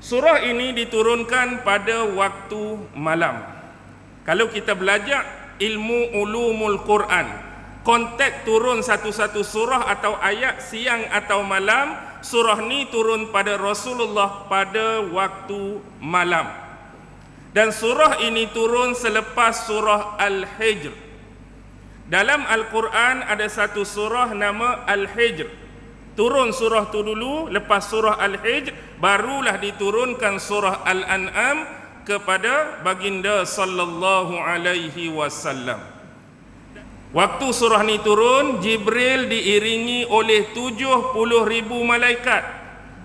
Surah ini diturunkan pada waktu malam. Kalau kita belajar ilmu ulumul Quran, konteks turun satu-satu surah atau ayat siang atau malam, surah ni turun pada Rasulullah pada waktu malam. Dan surah ini turun selepas surah Al-Hijr. Dalam Al-Quran ada satu surah nama Al-Hijr. Turun surah tu dulu, lepas surah Al-Hijr barulah diturunkan surah Al-An'am kepada baginda sallallahu alaihi wasallam. Waktu surah ni turun, Jibril diiringi oleh 70,000 malaikat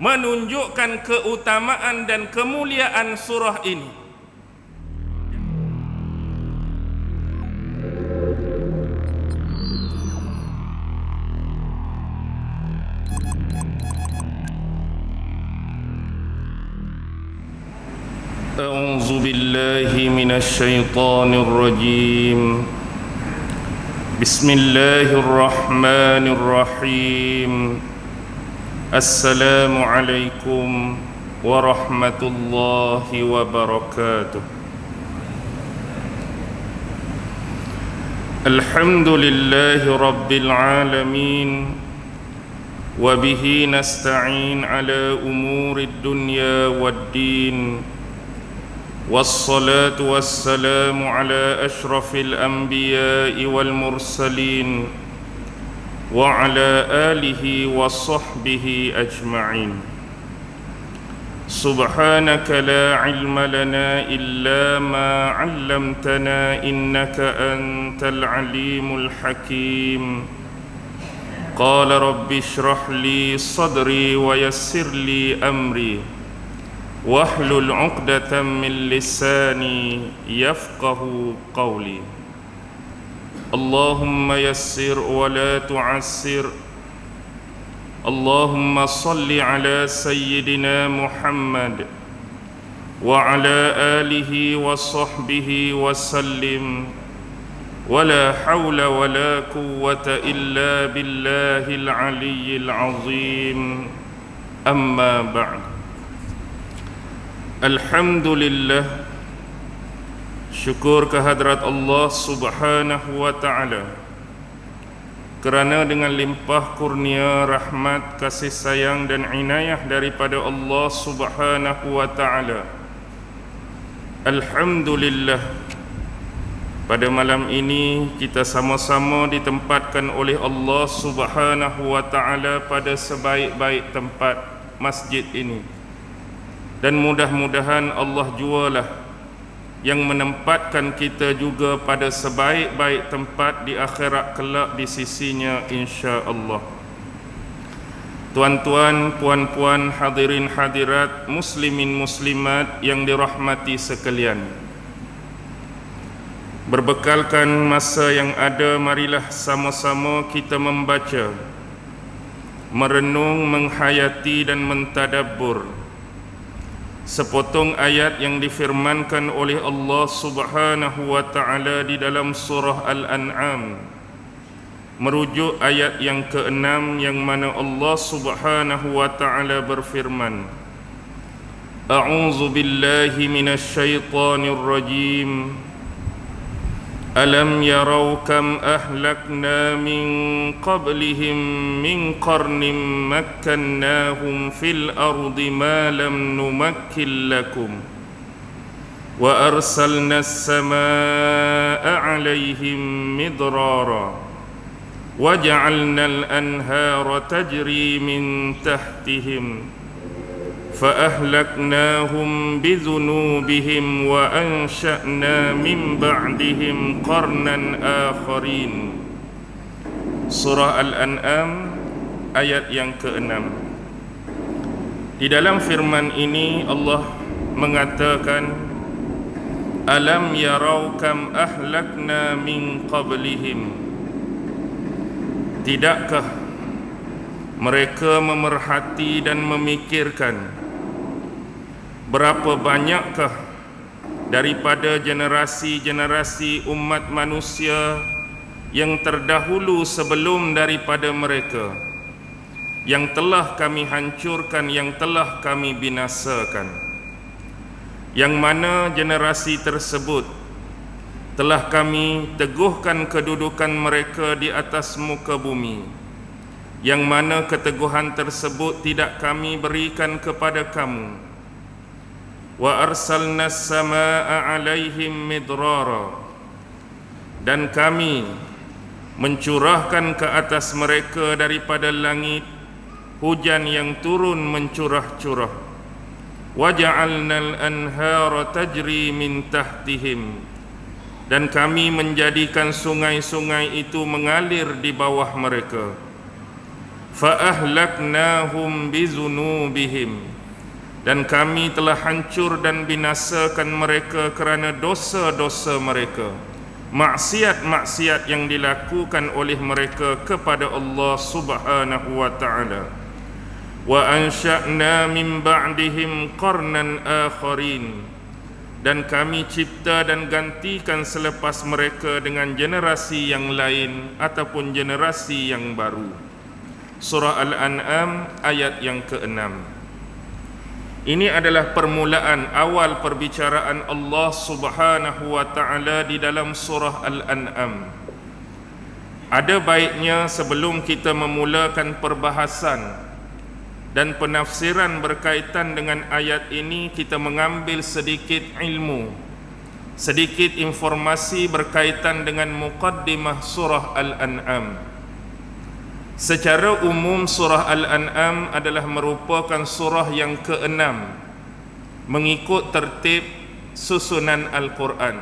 menunjukkan keutamaan dan kemuliaan surah ini. أعوذ بالله من الشيطان الرجيم بسم الله الرحمن الرحيم السلام عليكم ورحمة الله وبركاته الحمد لله رب العالمين وبه نستعين على أمور الدنيا والدين والصلاة والسلام على أشرف الأنبياء والمرسلين وعلى آله وصحبه أجمعين سبحانك لا علم لنا إلا ما علمتنا إنك أنت العليم الحكيم قال رب اشرح لي صدري ويسر لي أمري واحلل عقدة من لساني يفقه قولي اللهم يسر ولا تعسر اللهم صل على سيدنا محمد وعلى آله وصحبه وسلم ولا حول ولا قوة إلا بالله العلي العظيم أما بعد Alhamdulillah, syukur kehadrat Allah subhanahu wa ta'ala kerana dengan limpah kurnia, rahmat, kasih sayang dan inayah daripada Allah subhanahu wa ta'ala, Alhamdulillah, pada malam ini kita sama-sama ditempatkan oleh Allah subhanahu wa ta'ala pada sebaik-baik tempat masjid ini. Dan mudah-mudahan Allah jualah yang menempatkan kita juga pada sebaik-baik tempat di akhirat kelak di sisinya insya-Allah. Tuan-tuan, puan-puan, hadirin hadirat, muslimin muslimat yang dirahmati sekalian. Berbekalkan masa yang ada, marilah sama-sama kita membaca, merenung, menghayati dan mentadabbur sepotong ayat yang difirmankan oleh Allah subhanahu wa ta'ala di dalam surah Al-An'am, merujuk ayat yang ke-6 yang mana Allah subhanahu wa ta'ala berfirman, A'udzu billahi minasyaitonir rajim, Alam yarau kam ahlakna min qablihim min qarnin makkannahum fil ardi ma lam numakkil lakum wa arsalna as-samaa'a 'alayhim midrara wa ja'alna al-anhara tajri min tahtihim فأهلكناهم بذنوبهم وأنشأنا من بعدهم قرنا آخرين. Surah Al-An'am ayat yang ke-6. Di dalam firman ini Allah mengatakan, Alam yarau kam ahlakna min qablihim. Tidakkah mereka memerhati dan memikirkan berapa banyakkah daripada generasi-generasi umat manusia yang terdahulu sebelum daripada mereka, yang telah kami hancurkan, yang telah kami binasakan. yang mana generasi tersebut telah kami teguhkan kedudukan mereka di atas muka bumi, yang mana keteguhan tersebut tidak kami berikan kepada kamu. Wa arsalna as-samaa'a 'alaihim midrara, dan kami mencurahkan ke atas mereka daripada langit hujan yang turun mencurah-curah. Wa ja'alnal anhara tajri min tahtihim, dan kami menjadikan sungai-sungai itu mengalir di bawah mereka. Fa ahlaknahum bizunubihim, dan kami telah hancur dan binasakan mereka kerana dosa-dosa mereka, maksiat-maksiat yang dilakukan oleh mereka kepada Allah Subhanahu wa ta'ala. Wa ansha'na min ba'dihim qarnan akharin, dan kami cipta dan gantikan selepas mereka dengan generasi yang lain ataupun generasi yang baru. Surah Al-An'am ayat yang ke-6. Ini adalah permulaan awal perbicaraan Allah Subhanahu wa ta'ala di dalam surah Al-An'am. Ada baiknya sebelum kita memulakan perbahasan dan penafsiran berkaitan dengan ayat ini, kita mengambil sedikit ilmu, sedikit informasi berkaitan dengan muqaddimah surah Al-An'am. Secara umum surah Al-An'am adalah merupakan surah yang ke-6 mengikut tertib susunan Al-Quran,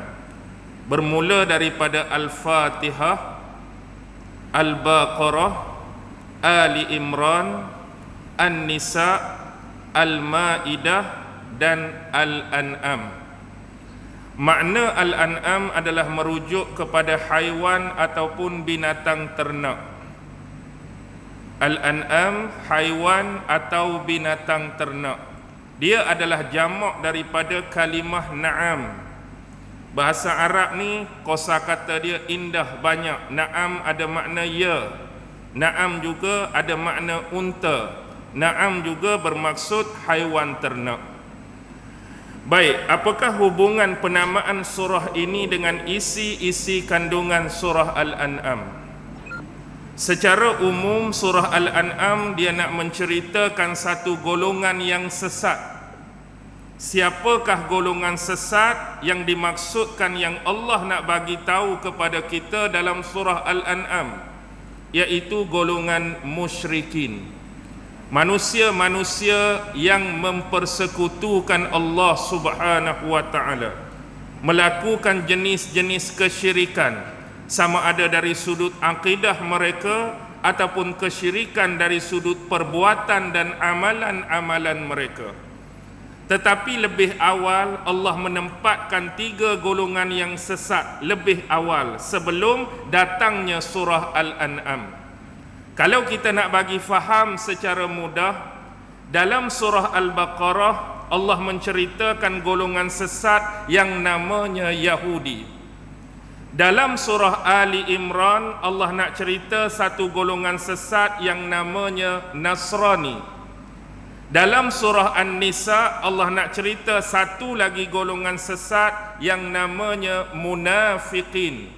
bermula daripada Al-Fatihah, Al-Baqarah, Ali Imran, An-Nisa, Al-Ma'idah dan Al-An'am. Makna Al-An'am adalah merujuk kepada haiwan ataupun binatang ternak. Al-An'am, haiwan atau binatang ternak. Dia adalah jamak daripada kalimah na'am. Bahasa Arab ni kosakata dia indah banyak. Na'am ada makna ya, na'am juga ada makna unta, na'am juga bermaksud haiwan ternak. Baik, apakah hubungan penamaan surah ini dengan isi-isi kandungan surah Al-An'am? Secara umum surah Al-An'am dia nak menceritakan satu golongan yang sesat. Siapakah golongan sesat yang dimaksudkan, yang Allah nak bagi tahu kepada kita dalam surah Al-An'am? Iaitu golongan musyrikin. Manusia-manusia yang mempersekutukan Allah Subhanahu wa ta'ala, melakukan jenis-jenis kesyirikan, sama ada dari sudut akidah mereka ataupun kesyirikan dari sudut perbuatan dan amalan-amalan mereka. Tetapi lebih awal Allah menempatkan 3 golongan yang sesat lebih awal sebelum datangnya surah Al-An'am. Kalau kita nak bagi faham secara mudah, dalam surah Al-Baqarah Allah menceritakan golongan sesat yang namanya Yahudi. Dalam surah Ali Imran Allah nak cerita satu golongan sesat yang namanya Nasrani. Dalam surah An-Nisa Allah nak cerita satu lagi golongan sesat yang namanya munafiqin.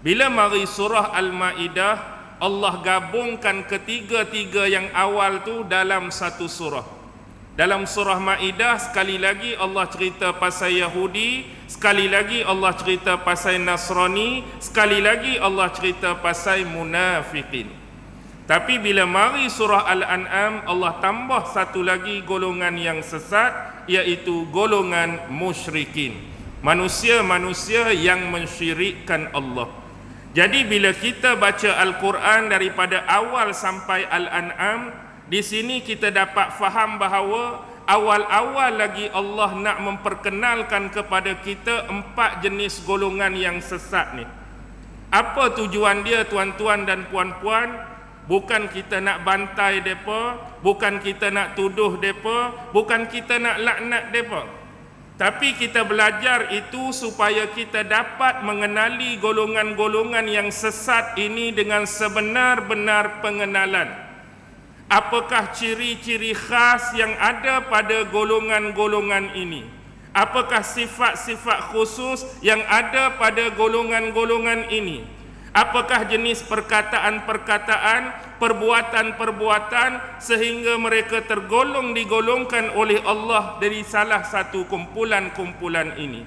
Bila mari surah Al-Ma'idah, Allah gabungkan ketiga-tiga yang awal tu dalam satu surah. Dalam surah Ma'idah sekali lagi Allah cerita pasal Yahudi, sekali lagi Allah cerita pasal Nasrani, sekali lagi Allah cerita pasal munafiqin. Tapi bila mari surah Al-An'am Allah tambah satu lagi golongan yang sesat, iaitu golongan musyrikin. Manusia-manusia yang mensyirikkan Allah. Jadi bila kita baca Al-Quran daripada awal sampai Al-An'am, di sini kita dapat faham bahawa awal-awal lagi Allah nak memperkenalkan kepada kita 4 jenis golongan yang sesat ni. Apa tujuan dia, tuan-tuan dan puan-puan? Bukan kita nak bantai depa, bukan kita nak tuduh depa, bukan kita nak laknat depa. Tapi kita belajar itu supaya kita dapat mengenali golongan-golongan yang sesat ini dengan sebenar-benar pengenalan. Apakah ciri-ciri khas yang ada pada golongan-golongan ini? Apakah sifat-sifat khusus yang ada pada golongan-golongan ini? Apakah jenis perkataan-perkataan, perbuatan-perbuatan sehingga mereka digolongkan oleh Allah dari salah satu kumpulan-kumpulan ini?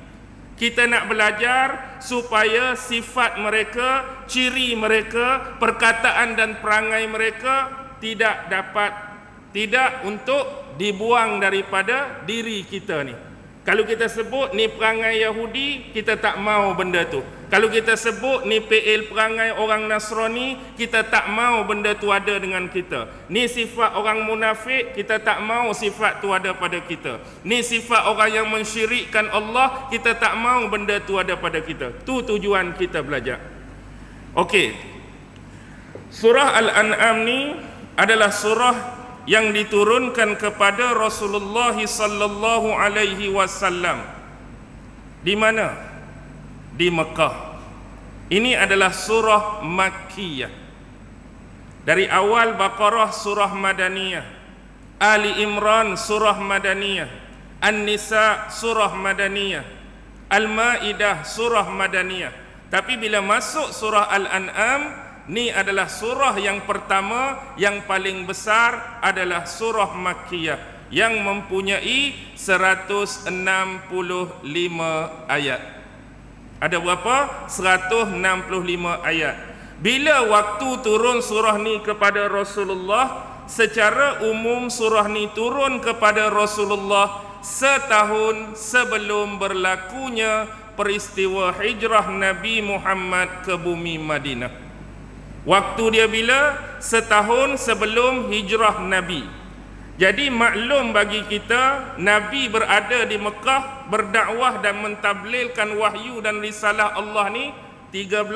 Kita nak belajar supaya sifat mereka, ciri mereka, perkataan dan perangai mereka tidak untuk dibuang daripada diri kita ni. Kalau kita sebut ni perangai Yahudi, kita tak mau benda tu. Kalau kita sebut ni PL perangai orang Nasrani, kita tak mau benda tu ada dengan kita. Ni sifat orang munafik, kita tak mau sifat tu ada pada kita. Ni sifat orang yang mensyirikkan Allah, kita tak mau benda tu ada pada kita. Tu tujuan kita belajar. Okey. Surah Al-An'am ni adalah surah yang diturunkan kepada Rasulullah sallallahu alaihi wasallam. Di mana? Di Mekah. Ini adalah surah Makkiyah. Dari awal Baqarah surah Madaniyah, Ali Imran surah Madaniyah, An-Nisa surah Madaniyah, Al-Maidah surah Madaniyah. Tapi bila masuk surah Al-An'am, ni adalah surah yang pertama, yang paling besar adalah surah Makkiyah yang mempunyai 165 ayat. Ada berapa? 165 ayat. Bila waktu turun surah ni kepada Rasulullah, secara umum surah ni turun kepada Rasulullah setahun sebelum berlakunya peristiwa hijrah Nabi Muhammad ke bumi Madinah. Waktu dia bila? Setahun sebelum hijrah Nabi. Jadi maklum bagi kita, Nabi berada di Mekah, berdakwah dan mentablilkan wahyu dan risalah Allah ni 13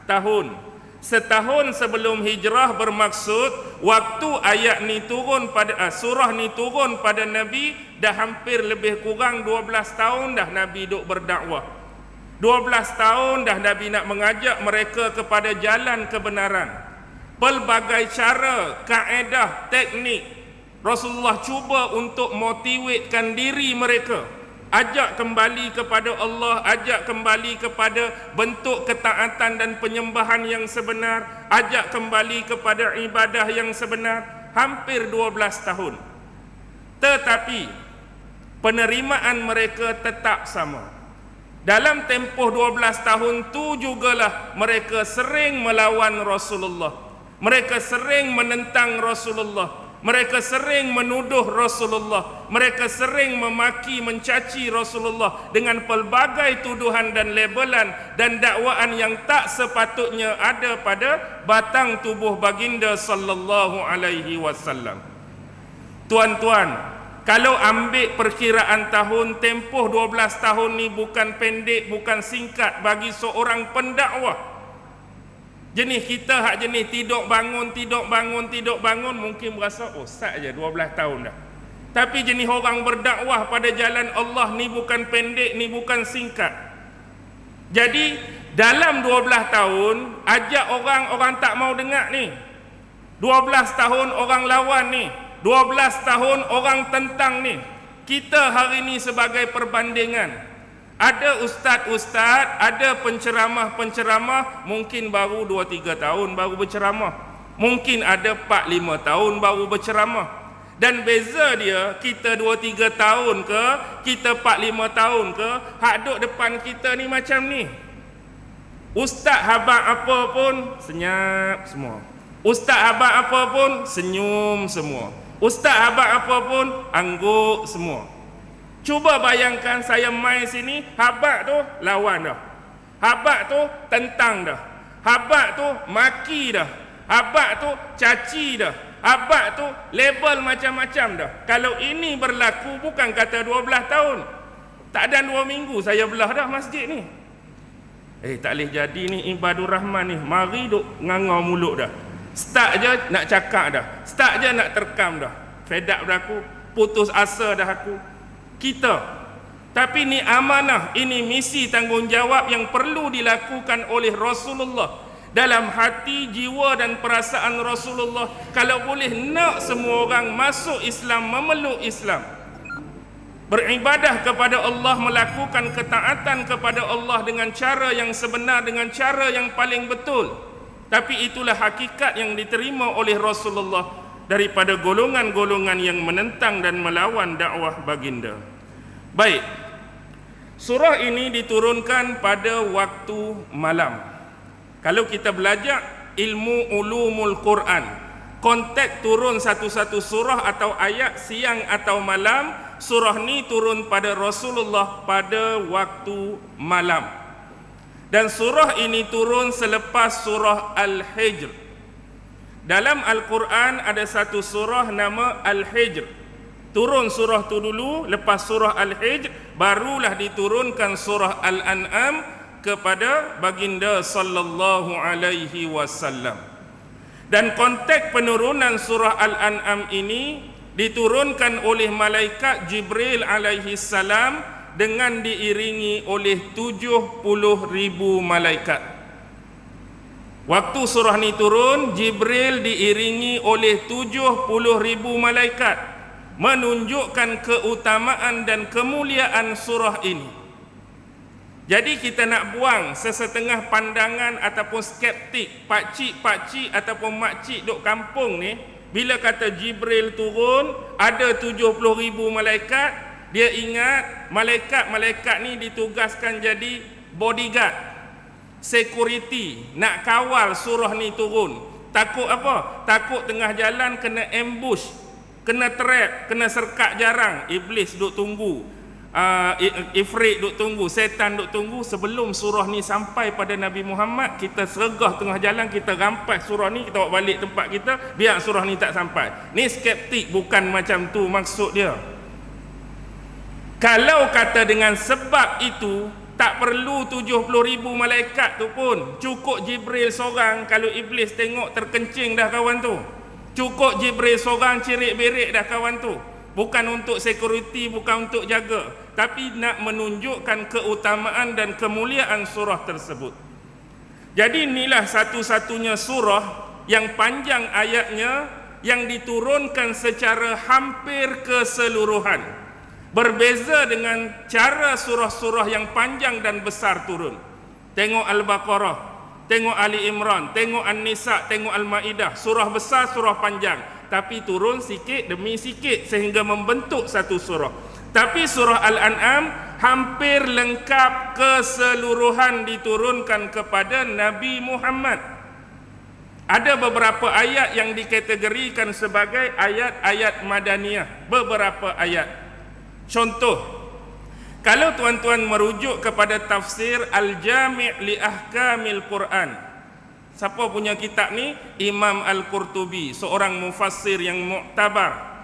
tahun. Setahun sebelum hijrah bermaksud waktu ayat ni turun pada surah ni turun pada Nabi, dah hampir lebih kurang 12 tahun dah Nabi duk berdakwah. 12 tahun dah Nabi nak mengajak mereka kepada jalan kebenaran. Pelbagai cara, kaedah, teknik Rasulullah cuba untuk motivatkan diri mereka, ajak kembali kepada Allah, ajak kembali kepada bentuk ketaatan dan penyembahan yang sebenar, ajak kembali kepada ibadah yang sebenar. Hampir 12 tahun. Tetapi penerimaan mereka tetap sama. Dalam tempoh 12 tahun tu jugalah mereka sering melawan Rasulullah. Mereka sering menentang Rasulullah. Mereka sering menuduh Rasulullah. Mereka sering memaki, mencaci Rasulullah dengan pelbagai tuduhan dan labelan dan dakwaan yang tak sepatutnya ada pada batang tubuh baginda sallallahu alaihi wasallam. Tuan-tuan, kalau ambil perkiraan tahun, tempoh 12 tahun ni bukan pendek, bukan singkat bagi seorang pendakwah. Jenis kita hak jenis tidur bangun, mungkin berasa, oh sat je 12 tahun dah. Tapi jenis orang berdakwah pada jalan Allah ni bukan pendek, ni bukan singkat. Jadi dalam 12 tahun, ajak orang tak mau dengar ni. 12 tahun orang lawan ni. 12 tahun orang tentang ni. Kita hari ni sebagai perbandingan, ada ustaz-ustaz, ada penceramah-penceramah mungkin baru 2-3 tahun baru berceramah, mungkin ada 4-5 tahun baru berceramah. Dan beza dia, kita 2-3 tahun ke, kita 4-5 tahun ke, hak duk depan kita ni macam ni. Ustaz habaq apa pun senyap semua. Ustaz habaq apa pun senyum semua. Ustaz habaq apa pun angguk semua. Cuba bayangkan saya main sini, habaq tu lawan dah. Habaq tu tentang dah. Habaq tu maki dah. Habaq tu caci dah. Habaq tu label macam-macam dah. Kalau ini berlaku bukan kata 12 tahun. Tak ada 2 minggu saya belah dah masjid ni. Tak boleh jadi ni ibadur rahman ni. Mari duk ngangau mulut dah. Start je nak cakap dah. Start je nak terkam dah. Fed up dah aku. Putus asa dah aku. Kita. Tapi ni amanah. Ini misi tanggungjawab yang perlu dilakukan oleh Rasulullah. Dalam hati, jiwa dan perasaan Rasulullah. Kalau boleh nak semua orang masuk Islam, memeluk Islam. beribadah kepada Allah, melakukan ketaatan kepada Allah dengan cara yang sebenar, dengan cara yang paling betul. Tapi itulah hakikat yang diterima oleh Rasulullah daripada golongan-golongan yang menentang dan melawan dakwah baginda. Baik, surah ini diturunkan pada waktu malam. Kalau kita belajar ilmu ulumul Quran, konteks turun satu-satu surah atau ayat siang atau malam, surah ni turun pada Rasulullah pada waktu malam. Dan surah ini turun selepas surah Al-Hijr. Dalam Al-Quran ada satu surah nama Al-Hijr. Turun surah tu dulu, lepas surah Al-Hijr barulah diturunkan surah Al-An'am kepada baginda sallallahu alaihi wasallam. Dan konteks penurunan surah Al-An'am ini diturunkan oleh malaikat Jibril alaihi salam dengan diiringi oleh 70,000 malaikat. Waktu surah ni turun, Jibril diiringi oleh 70,000 malaikat, menunjukkan keutamaan dan kemuliaan surah ini. Jadi kita nak buang sesetengah pandangan ataupun skeptik, pakcik-pakcik ataupun makcik duk kampung ni, bila kata Jibril turun, ada 70,000 malaikat, dia ingat malaikat-malaikat ni ditugaskan jadi bodyguard, security, nak kawal surah ni turun. Takut apa? Takut tengah jalan kena ambush, kena trap, kena serkat jarang. Iblis duk tunggu, ifrit duk tunggu, setan duk tunggu. Sebelum surah ni sampai pada Nabi Muhammad, kita sergah tengah jalan, kita rampas surah ni, kita bawa balik tempat kita, biar surah ni tak sampai. Ni skeptik, bukan macam tu maksud dia. Kalau kata dengan sebab itu, tak perlu 70,000 malaikat tu pun, cukup Jibril seorang. Kalau iblis tengok terkencing dah kawan tu, cukup Jibril seorang cirik-berik dah kawan tu. Bukan untuk security, bukan untuk jaga, tapi nak menunjukkan keutamaan dan kemuliaan surah tersebut. Jadi inilah satu-satunya surah yang panjang ayatnya, yang diturunkan secara hampir keseluruhan. Berbeza dengan cara surah-surah yang panjang dan besar turun. Tengok Al-Baqarah, tengok Ali Imran, tengok An-Nisa, tengok Al-Maidah. Surah besar, surah panjang, tapi turun sikit demi sikit sehingga membentuk satu surah. Tapi surah Al-An'am hampir lengkap keseluruhan diturunkan kepada Nabi Muhammad. Ada beberapa ayat yang dikategorikan sebagai ayat-ayat madaniyah, beberapa ayat. Contoh, kalau tuan-tuan merujuk kepada tafsir Al-Jami' li Ahkamil Quran. Siapa punya kitab ni? Imam Al-Qurtubi, seorang mufassir yang muktabar.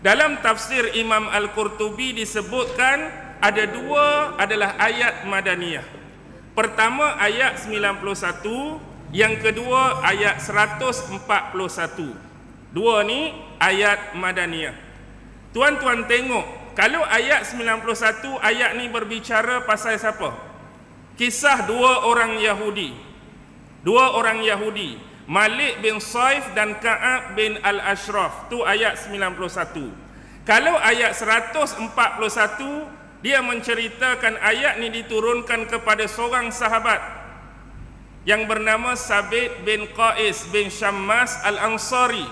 Dalam tafsir Imam Al-Qurtubi disebutkan ada dua adalah ayat madaniyah. Pertama ayat 91, yang kedua ayat 141. Dua ni ayat madaniyah. Tuan-tuan tengok, kalau ayat 91, ayat ni berbicara pasal siapa? Kisah dua orang Yahudi. Dua orang Yahudi, Malik bin Saif dan Ka'ab bin Al-Ashraf. Tu ayat 91. Kalau ayat 141, dia menceritakan ayat ni diturunkan kepada seorang sahabat yang bernama Sabit bin Qais bin Syammas Al-Ansari.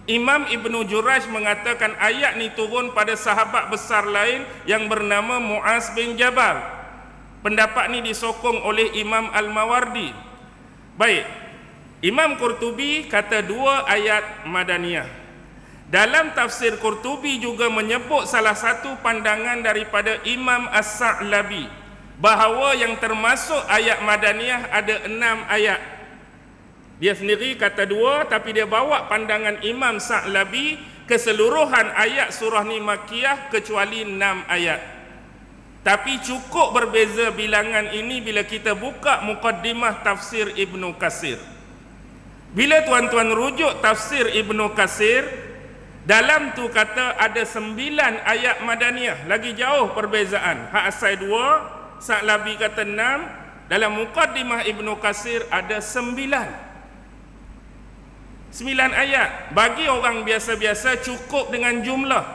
Imam Ibnu Juraj mengatakan ayat ni turun pada sahabat besar lain yang bernama Muaz bin Jabal. Pendapat ni disokong oleh Imam Al-Mawardi. Baik, Imam Qurtubi kata dua ayat madaniyah. Dalam tafsir Qurtubi juga menyebut salah satu pandangan daripada Imam As-Sa'labi, bahawa yang termasuk ayat madaniyah ada 6 ayat. Dia sendiri kata dua, tapi dia bawa pandangan Imam Sa'labi, keseluruhan ayat surah ni Makkiyah kecuali 6 ayat. Tapi cukup berbeza bilangan ini bila kita buka muqaddimah tafsir Ibnu Katsir. Bila tuan-tuan rujuk tafsir Ibnu Katsir, dalam tu kata ada 9 ayat madaniyah. Lagi jauh perbezaan. Hak asal 2, Sa'labi kata 6. Dalam muqaddimah Ibnu Katsir ada 9 ayat. Bagi orang biasa-biasa cukup dengan jumlah.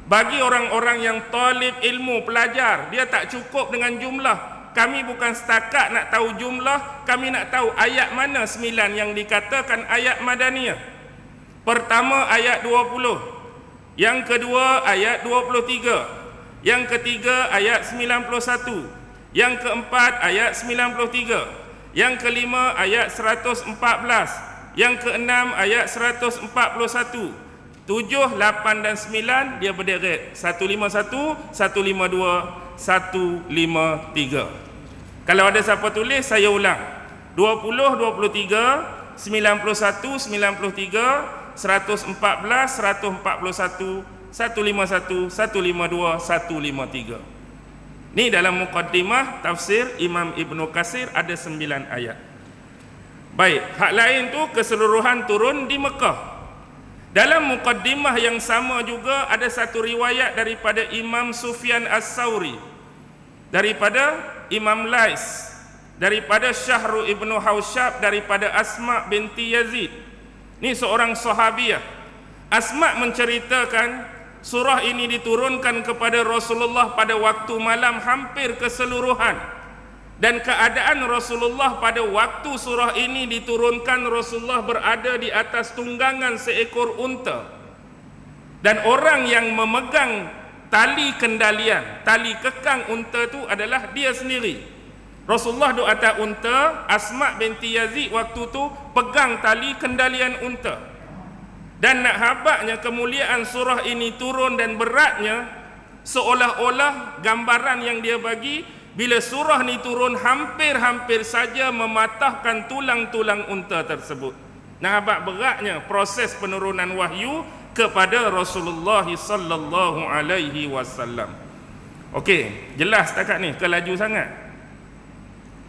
Bagi orang-orang yang talib ilmu, pelajar, dia tak cukup dengan jumlah. Kami bukan setakat nak tahu jumlah, kami nak tahu ayat mana 9 yang dikatakan ayat Madaniyah. Pertama ayat 20, yang kedua ayat 23, yang ketiga ayat 91, yang keempat ayat 93, yang kelima ayat 114, yang keenam ayat 141. 7, 8 dan 9 dia berderet 151, 152, 153. Kalau ada siapa tulis saya ulang. 20, 23, 91, 93, 114, 141, 151, 152, 153. Ni dalam muqaddimah tafsir Imam Ibnu Katsir ada 9 ayat. Baik, hak lain tu keseluruhan turun di Mekah. Dalam muqaddimah yang sama juga ada satu riwayat daripada Imam Sufyan As-Sauri, daripada Imam Lais, daripada Syahru ibnu Hausyab, daripada Asma binti Yazid. Ini seorang sahabiah. Asma menceritakan surah ini diturunkan kepada Rasulullah pada waktu malam hampir keseluruhan. Dan keadaan Rasulullah pada waktu surah ini diturunkan, Rasulullah berada di atas tunggangan seekor unta. Dan orang yang memegang tali kendalian, tali kekang unta itu adalah dia sendiri. Rasulullah duduk atas unta, Asma binti Yazid waktu tu pegang tali kendalian unta. Dan nak habaknya kemuliaan surah ini turun dan beratnya, seolah-olah gambaran yang dia bagi, bila surah ni turun hampir-hampir saja mematahkan tulang-tulang unta tersebut. Nah, habak beratnya proses penurunan wahyu kepada Rasulullah sallallahu alaihi wasallam. Okey, jelas setakat ni ke laju sangat?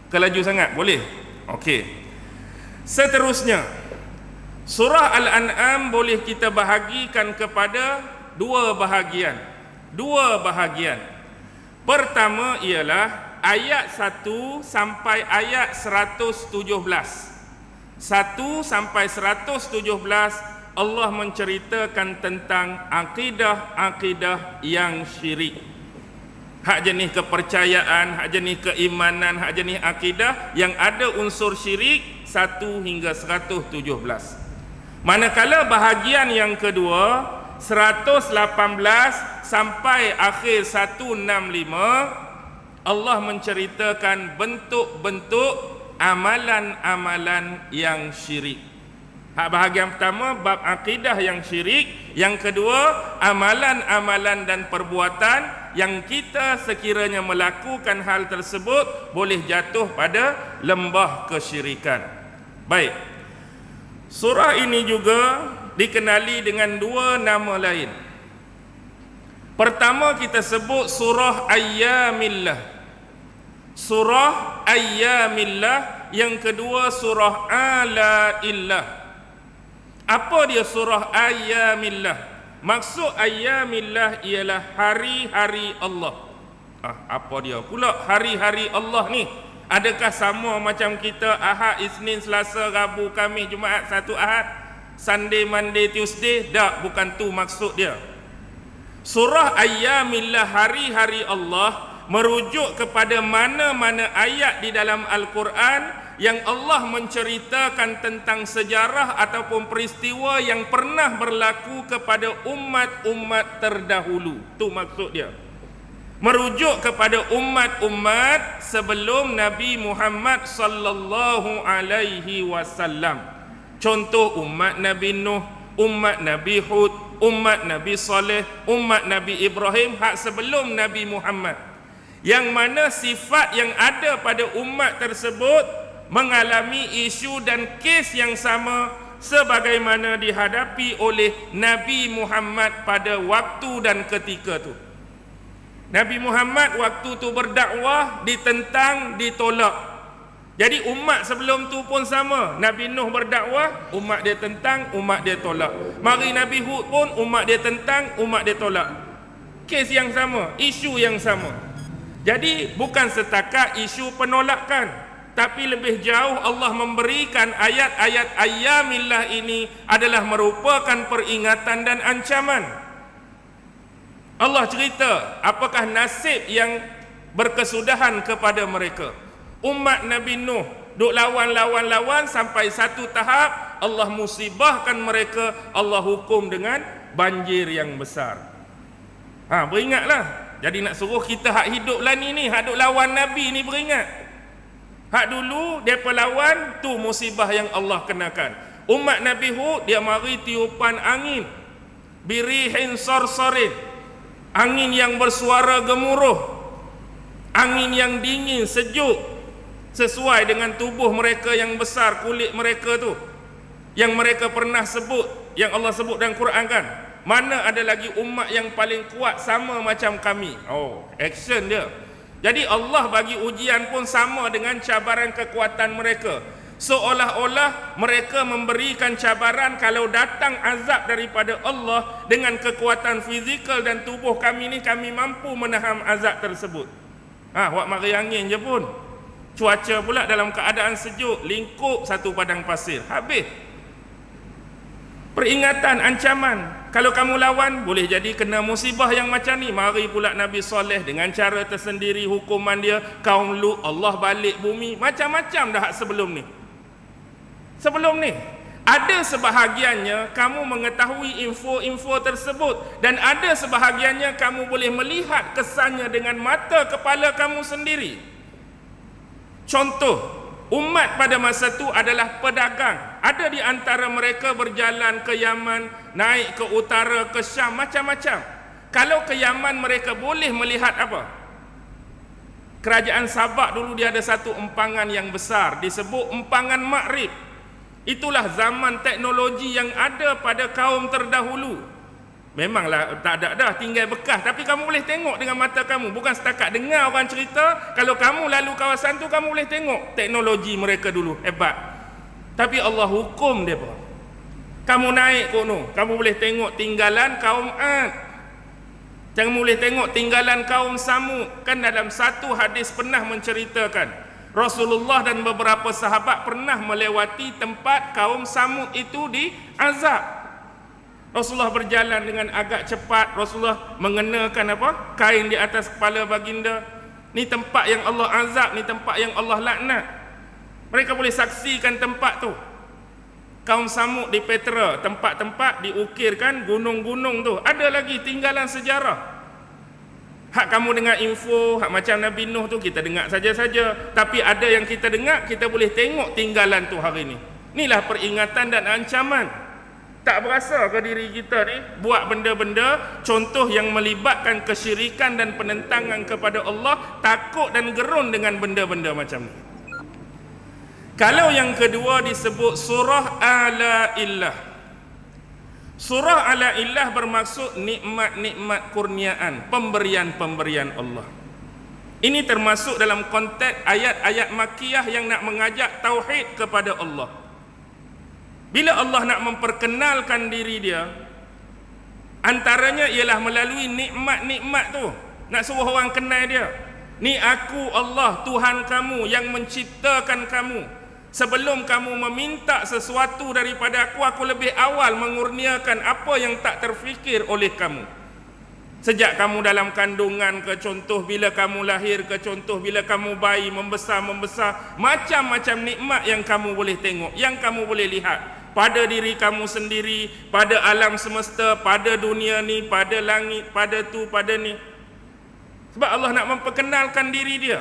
Ke laju sangat boleh? Okey. Seterusnya, surah Al-An'am boleh kita bahagikan kepada dua bahagian. Pertama ialah ayat 1 sampai ayat 117. 1 sampai 117 Allah menceritakan tentang akidah-akidah yang syirik. Hak jenis kepercayaan, hak jenis keimanan, hak jenis akidah yang ada unsur syirik 1 hingga 117. Manakala bahagian yang kedua 118 sampai akhir 165 Allah menceritakan bentuk-bentuk amalan-amalan yang syirik. Hak bahagian pertama bab akidah yang syirik, yang kedua amalan-amalan dan perbuatan yang kita sekiranya melakukan hal tersebut boleh jatuh pada lembah kesyirikan. Baik. Surah ini juga dikenali dengan dua nama lain. Pertama kita sebut surah Ayyamillah. Surah Ayyamillah. Yang kedua surah Alaillah. Apa dia surah Ayyamillah? Maksud Ayyamillah ialah hari-hari Allah. Apa dia pula hari-hari Allah ni? Adakah sama macam kita Ahad, Isnin, Selasa, Rabu, Khamis, Jumaat, satu Ahad? Sunday, Monday, Tuesday? Tak, bukan tu maksud dia. Surah Ayyamillah, hari-hari Allah, merujuk kepada mana-mana ayat di dalam Al-Quran yang Allah menceritakan tentang sejarah ataupun peristiwa yang pernah berlaku kepada umat-umat terdahulu. Tu maksud dia. Merujuk kepada umat-umat sebelum Nabi Muhammad sallallahu alaihi wasallam. Contoh umat Nabi Nuh, umat Nabi Hud, umat Nabi Saleh, umat Nabi Ibrahim, hak sebelum Nabi Muhammad. Yang mana sifat yang ada pada umat tersebut mengalami isu dan kes yang sama sebagaimana dihadapi oleh Nabi Muhammad pada waktu dan ketika tu. Nabi Muhammad waktu tu berdakwah, ditentang, ditolak. Jadi umat sebelum tu pun sama. Nabi Nuh berdakwah, umat dia tentang, umat dia tolak. Mari Nabi Hud pun umat dia tentang, umat dia tolak. Kes yang sama, isu yang sama. Jadi bukan setakat isu penolakan, tapi lebih jauh Allah memberikan ayat-ayat Ayyamillah ini adalah merupakan peringatan dan ancaman. Allah cerita apakah nasib yang berkesudahan kepada mereka. Umat Nabi Nuh duk lawan sampai satu tahap Allah musibahkan mereka, Allah hukum dengan banjir yang besar. Beringatlah. Jadi nak suruh kita hak hidup lah ni hak duk lawan Nabi ni beringat. Hak dulu depa lawan tu musibah yang Allah kenakan. Umat Nabi Hud dia mari tiupan angin, birihin sorsorin, angin yang bersuara gemuruh, angin yang dingin sejuk sesuai dengan tubuh mereka yang besar, kulit mereka tu yang mereka pernah sebut, yang Allah sebut dalam Quran kan, mana ada lagi umat yang paling kuat sama macam kami. Action dia. Jadi Allah bagi ujian pun sama dengan cabaran kekuatan mereka. Seolah-olah mereka memberikan cabaran kalau datang azab daripada Allah dengan kekuatan fizikal dan tubuh kami ni, kami mampu menahan azab tersebut. Wak mari angin je pun. Cuaca pula dalam keadaan sejuk, lingkup satu padang pasir, habis. Peringatan, ancaman. Kalau kamu lawan, boleh jadi kena musibah yang macam ni. Mari pula Nabi Soleh dengan cara tersendiri, hukuman dia, kaum Lut, Allah balik bumi. Macam-macam dah sebelum ni. Sebelum ni ada sebahagiannya kamu mengetahui info-info tersebut, dan ada sebahagiannya kamu boleh melihat kesannya dengan mata kepala kamu sendiri. Contoh, umat pada masa itu adalah pedagang. Ada di antara mereka berjalan ke Yaman, naik ke utara, ke Syam, macam-macam. Kalau ke Yaman mereka boleh melihat apa? Kerajaan Sabak dulu dia ada satu empangan yang besar, disebut empangan Maghrib. Itulah zaman teknologi yang ada pada kaum terdahulu. Memanglah tak ada dah, tinggal bekas, tapi kamu boleh tengok dengan mata kamu, bukan setakat dengar orang cerita. Kalau kamu lalu kawasan tu, kamu boleh tengok teknologi mereka dulu, hebat. Tapi Allah hukum dia pun. Kamu naik kono, kamu boleh tengok tinggalan kaum Ad, kamu boleh tengok tinggalan kaum Samud. Kan dalam satu hadis pernah menceritakan Rasulullah dan beberapa sahabat pernah melewati tempat kaum Samud itu diazab. Rasulullah berjalan dengan agak cepat, Rasulullah mengenakan kain di atas kepala baginda. Ni tempat yang Allah azab, ni tempat yang Allah laknat. Mereka boleh saksikan tempat tu. Kaum Samud di Petra, tempat-tempat diukirkan gunung-gunung tu. Ada lagi tinggalan sejarah. Hak kamu dengar info, hak macam Nabi Nuh tu kita dengar saja-saja. Tapi ada yang kita dengar, kita boleh tengok tinggalan tu hari ni. Inilah peringatan dan ancaman. Tak berasa ke diri kita ni buat benda-benda, contoh yang melibatkan kesyirikan dan penentangan kepada Allah, takut dan gerun dengan benda-benda macam ni. Kalau yang kedua disebut surah Ala-Illah. Surah Ala-Illah bermaksud nikmat-nikmat kurniaan, pemberian-pemberian Allah. Ini termasuk dalam konteks ayat-ayat Makkiyah yang nak mengajak tauhid kepada Allah. Bila Allah nak memperkenalkan diri dia, antaranya ialah melalui nikmat-nikmat tu. Nak suruh orang kenal dia. Ni aku Allah, Tuhan kamu yang menciptakan kamu. Sebelum kamu meminta sesuatu daripada aku lebih awal mengurniakan apa yang tak terfikir oleh kamu. Sejak kamu dalam kandungan ke, contoh bila kamu lahir ke, contoh bila kamu bayi membesar, macam-macam nikmat yang kamu boleh tengok, yang kamu boleh lihat pada diri kamu sendiri, pada alam semesta, pada dunia ni, pada langit, pada tu, pada ni. Sebab Allah nak memperkenalkan diri dia,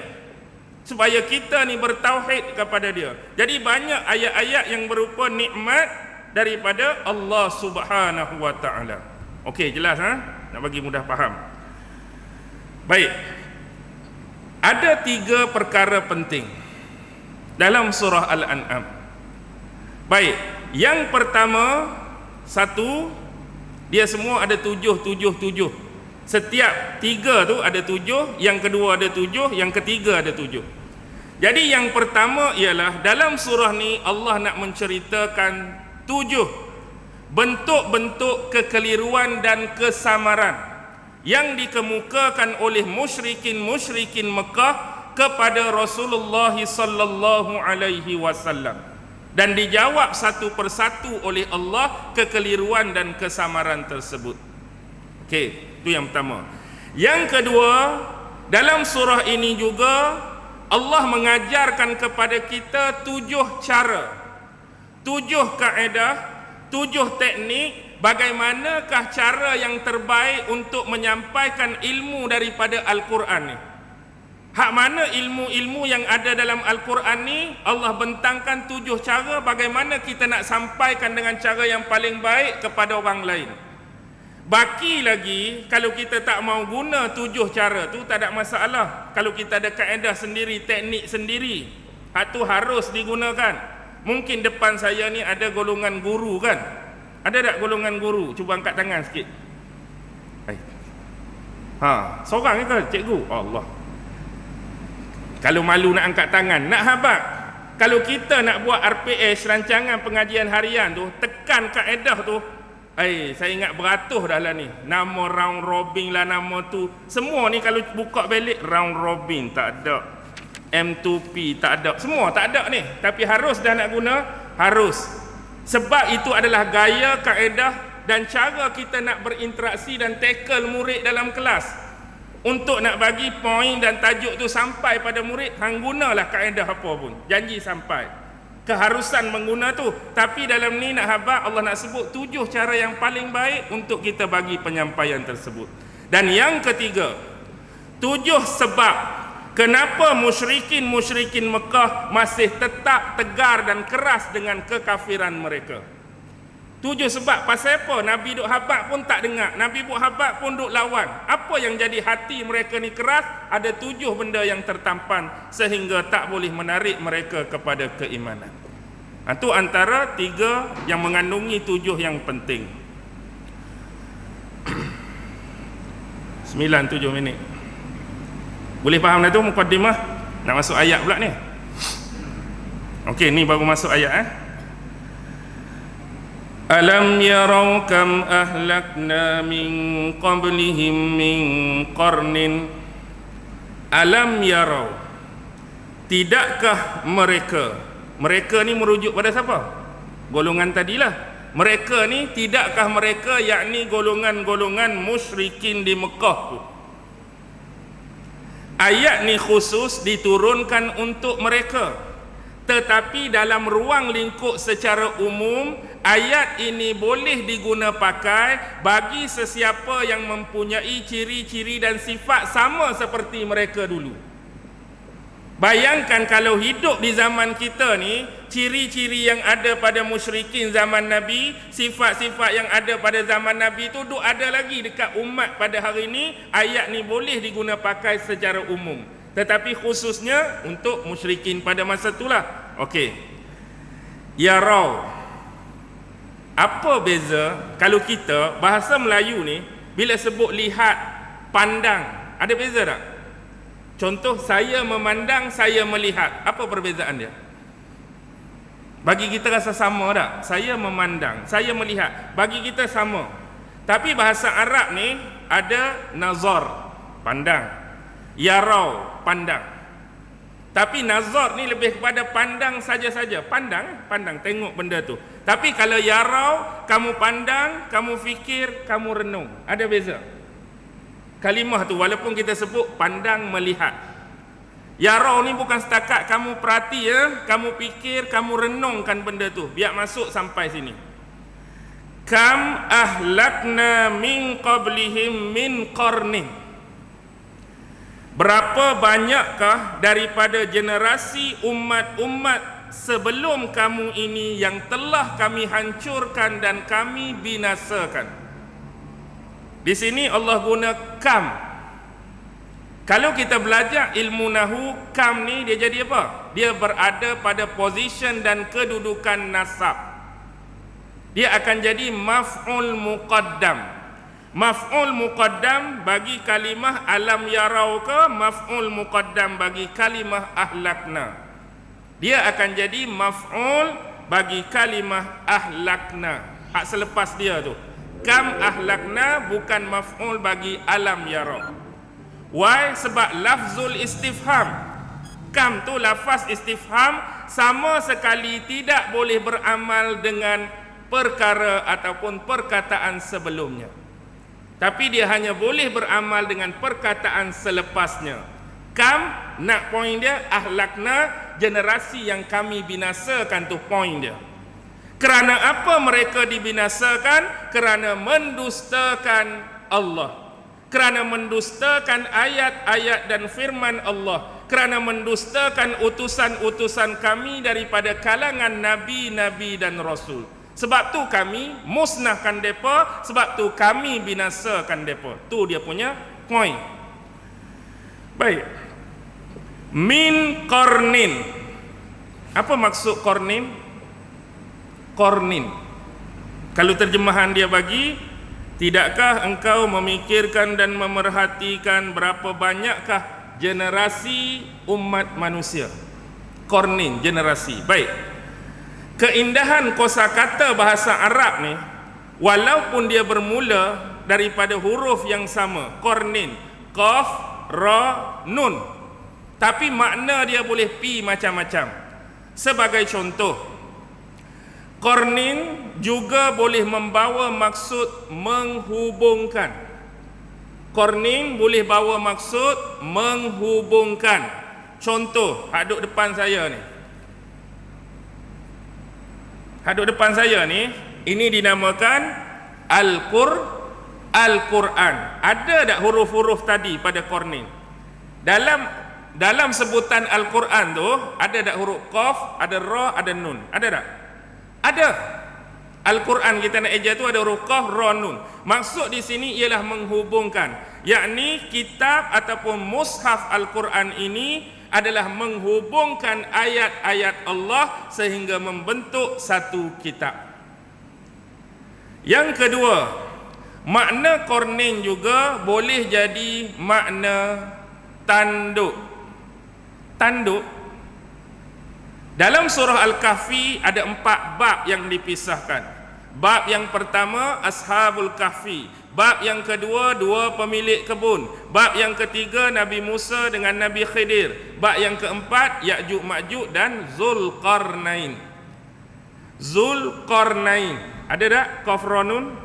supaya kita ni bertauhid kepada dia. Jadi banyak ayat-ayat yang berupa nikmat daripada Allah Subhanahu wa taala. Okey, jelas nak bagi mudah faham. Baik. Ada 3 perkara penting dalam surah Al-An'am. Baik, yang pertama, satu, dia semua ada 7. Setiap 3 tu ada 7, yang kedua ada 7, yang ketiga ada 7. Jadi yang pertama ialah dalam surah ni Allah nak menceritakan 7 bentuk-bentuk kekeliruan dan kesamaran yang dikemukakan oleh musyrikin Mekah kepada Rasulullah sallallahu alaihi wasallam, dan dijawab satu persatu oleh Allah kekeliruan dan kesamaran tersebut. Okey, Itu yang pertama. Yang kedua, dalam surah ini juga Allah mengajarkan kepada kita 7 cara, 7 kaedah, 7 teknik bagaimanakah cara yang terbaik untuk menyampaikan ilmu daripada Al-Quran ni. Hak mana ilmu-ilmu yang ada dalam Al-Quran ni, Allah bentangkan 7 cara bagaimana kita nak sampaikan dengan cara yang paling baik kepada orang lain. Baki lagi, kalau kita tak mau guna 7 cara tu, tak ada masalah. Kalau kita ada kaedah sendiri, teknik sendiri, hak tu harus digunakan. Mungkin depan saya ni ada golongan guru kan? Ada tak golongan guru? Cuba angkat tangan sikit. Seorang ni ke cikgu? Allah. Kalau malu nak angkat tangan, nak habaq. Kalau kita nak buat RPS, rancangan pengajian harian tu, tekan kaedah tu, saya ingat beratus dah lah ni. Nama round robin lah, nama tu. Semua ni kalau buka balik, round robin tak ada, M2P tak ada, semua tak ada ni. Tapi harus dah nak guna, harus. Sebab itu adalah gaya, kaedah dan cara kita nak berinteraksi dan tackle murid dalam kelas. Untuk nak bagi poin dan tajuk tu sampai pada murid, hang gunalah kaedah apa pun, janji sampai. Keharusan mengguna tu. Tapi dalam ni nak habaq, Allah nak sebut 7 cara yang paling baik untuk kita bagi penyampaian tersebut. Dan yang ketiga, 7 sebab kenapa musyrikin Mekah masih tetap tegar dan keras dengan kekafiran mereka. 7 sebab. Pasal apa? Nabi duk habaq pun tak dengar, Nabi buat habaq pun duk lawan. Apa yang jadi hati mereka ni keras? Ada 7 benda yang tertampan sehingga tak boleh menarik mereka kepada keimanan. Itu antara 3 yang mengandungi 7 yang penting. 9-7 minit. Boleh faham dah tu mukaddimah? Nak masuk ayat pula ni. Okey, ni baru masuk ayat. Alam yarau kam ahlakna min qablihim min qarnin. Alam yarau, tidakkah mereka ni merujuk pada siapa? Golongan tadilah. Mereka ni, tidakkah mereka, yakni golongan-golongan musyrikin di Mekah tu. Ayat ni khusus diturunkan untuk mereka. Tetapi dalam ruang lingkup secara umum, ayat ini boleh diguna pakai bagi sesiapa yang mempunyai ciri-ciri dan sifat sama seperti mereka dulu. Bayangkan kalau hidup di zaman kita ni, ciri-ciri yang ada pada musyrikin zaman Nabi, sifat-sifat yang ada pada zaman Nabi tu duk ada lagi dekat umat pada hari ini. Ayat ni boleh diguna pakai secara umum, tetapi khususnya untuk musyrikin pada masa itulah. Okey. Ya raw. Apa beza kalau kita bahasa Melayu ni bila sebut lihat, pandang, ada beza tak? Contoh, saya memandang, saya melihat. Apa perbezaan dia? Bagi kita rasa sama tak? Saya memandang, saya melihat. Bagi kita sama. Tapi bahasa Arab ni ada nazar, pandang. Yarau, pandang. Tapi nazar ni lebih kepada pandang saja-saja. Pandang, tengok benda tu. Tapi kalau yarau, kamu pandang, kamu fikir, kamu renung. Ada beza. Kalimah tu walaupun kita sebut pandang, melihat. Yarau ni bukan setakat kamu perhati ya, kamu fikir, kamu renungkan benda tu. Biar masuk sampai sini. Kam ahlakna min qablihim min qarnin. Berapa banyakkah daripada generasi umat-umat sebelum kamu ini yang telah kami hancurkan dan kami binasakan. Di sini Allah guna kam. Kalau kita belajar ilmu nahu, kam ni dia jadi apa? Dia berada pada position dan kedudukan nasab. Dia akan jadi maf'ul muqaddam. Maf'ul muqaddam bagi kalimah alam yarau ke maf'ul muqaddam bagi kalimah ahlakna. Dia akan jadi maf'ul bagi kalimah ahlakna. Hak selepas dia tu. Kam ahlakna bukan maf'ul bagi alam yarau. Why? Sebab lafzul istifham. Kam tu lafaz istifham, sama sekali tidak boleh beramal dengan perkara ataupun perkataan sebelumnya. tapi dia hanya boleh beramal dengan perkataan selepasnya. Kam, nak poin dia, ahlakna, generasi yang kami binasakan tu poin dia. Kerana apa mereka dibinasakan? Kerana mendustakan Allah, kerana mendustakan ayat-ayat dan firman Allah, kerana mendustakan utusan-utusan kami daripada kalangan nabi-nabi dan rasul. Sebab tu kami musnahkan depa, sebab tu kami binasakan depa. Tu dia punya point. Baik. Min qarnin. Apa maksud qarnin? Qarnin. Kalau terjemahan dia bagi, tidakkah engkau memikirkan dan memerhatikan berapa banyakkah generasi umat manusia? Qarnin, generasi. Baik. Keindahan kosakata bahasa Arab ni, walaupun dia bermula daripada huruf yang sama, qarnin, qaf, ra, nun, tapi makna dia boleh pi macam-macam. Sebagai contoh, qarnin juga boleh membawa maksud menghubungkan. Qarnin boleh bawa maksud menghubungkan. Contoh, hadut depan saya ni. Hadut depan saya ni, ini dinamakan Al-Quran. Ada tak huruf-huruf tadi pada qarnin? Dalam sebutan Al-Quran tu, ada tak huruf qaf, ada ra, ada nun? Ada tak? Ada. Al-Quran kita nak eja tu ada huruf qaf, ra, nun. Maksud di sini ialah menghubungkan. Yakni kitab ataupun mushaf Al-Quran ini adalah menghubungkan ayat-ayat Allah sehingga membentuk satu kitab. Yang kedua, makna qarnin juga boleh jadi makna tanduk. Tanduk. Dalam surah Al-Kahfi ada 4 bab yang dipisahkan. Bab yang pertama, Ashabul Kahfi. Bab yang kedua, 2 pemilik kebun. Bab yang ketiga, Nabi Musa dengan Nabi Khidir. Bab yang keempat, Ya'juj Ma'juj dan Zulqarnain. Zulqarnain. Ada tak qaf ra nun?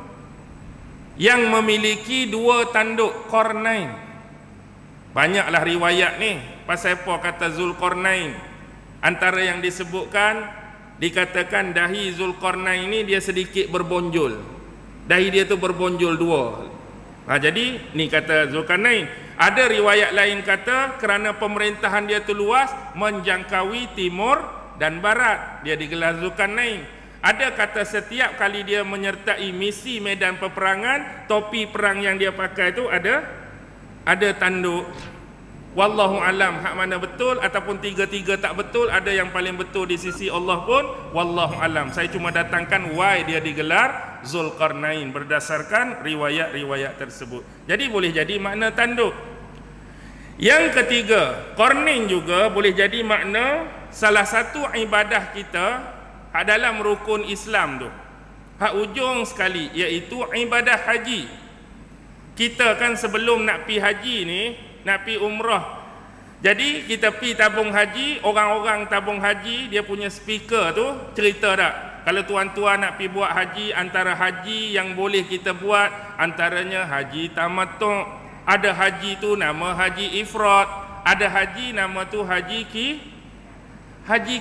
Yang memiliki 2 tanduk, qarnain. Banyaklah riwayat ni pasal apa kata Zulqarnain. Antara yang disebutkan, dikatakan dahi Zulqarnain ini dia sedikit berbonjol. Dahi dia tu berbonjol 2. Jadi ni kata Zulkarnain. Ada riwayat lain kata kerana pemerintahan dia tu luas, menjangkaui timur dan barat, dia digelar Zulkarnain. Ada kata setiap kali dia menyertai misi medan peperangan, topi perang yang dia pakai tu ada tanduk. Wallahu alam hak mana betul ataupun tiga-tiga tak betul, ada yang paling betul di sisi Allah pun wallahu alam. Saya cuma datangkan why dia digelar Zulqarnain berdasarkan riwayat-riwayat tersebut. Jadi boleh jadi makna tanduk. Yang ketiga, qarnin juga boleh jadi makna salah satu ibadah kita hak dalam rukun Islam tu. Hak ujung sekali iaitu ibadah haji. Kita kan sebelum nak pi haji ni, nak pi umrah. Jadi kita pi tabung haji, orang-orang tabung haji dia punya speaker tu cerita tak? Kalau tuan-tuan nak pi buat haji, antara haji yang boleh kita buat antaranya haji tamattu'. Ada haji tu nama haji ifrad, ada haji nama tu haji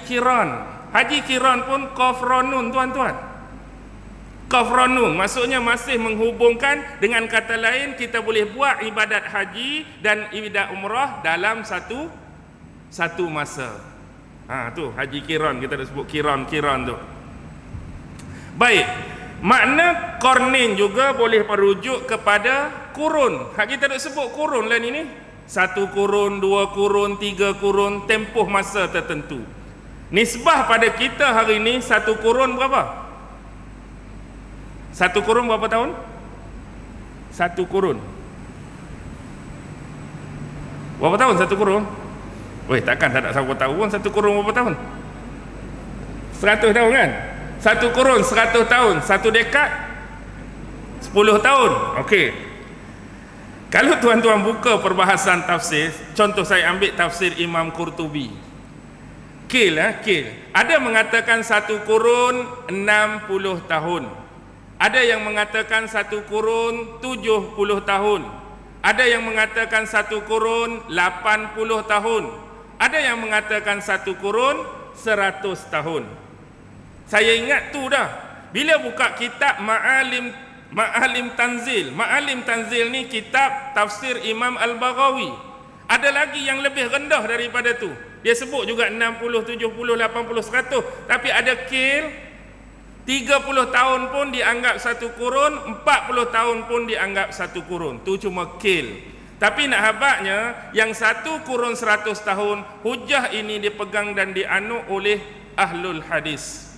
kiran. Haji kiran pun qaf ra nun tuan-tuan. Qaf ra nun maksudnya masih menghubungkan, dengan kata lain kita boleh buat ibadat haji dan ibadat umrah dalam satu masa. Tu haji kiran, kita dah sebut kiran tu. Baik, makna qarnin juga boleh merujuk kepada kurun. Hak kita dah sebut kurun lain ini. 1 kurun, 2 kurun, 3 kurun, tempoh masa tertentu. Nisbah pada kita hari ini 1 kurun berapa? 1 kurun berapa tahun? 1 kurun. Berapa tahun 1 kurun? Weh, takkan tak nak siapa tahu pun 1 kurun berapa tahun? 100 tahun kan? 1 kurun 100 tahun. 1 dekad 10 tahun. Okey. Kalau tuan-tuan buka perbahasan tafsir, contoh saya ambil tafsir Imam Qurtubi. Kil. Ada mengatakan 1 kurun 60 tahun. Ada yang mengatakan satu kurun 70 tahun. Ada yang mengatakan satu kurun 80 tahun. Ada yang mengatakan satu kurun 100 tahun. Saya ingat tu dah. Bila buka kitab Ma'alim Tanzil. Ma'alim Tanzil ni kitab tafsir Imam Al-Baghawi. Ada lagi yang lebih rendah daripada tu. Dia sebut juga 60, 70, 80, 100. Tapi ada kil 30 tahun pun dianggap satu kurun, 40 tahun pun dianggap satu kurun. Tu cuma kil. Tapi nak habaknya, yang satu kurun 100 tahun, hujah ini dipegang dan dianut oleh ahlul hadis,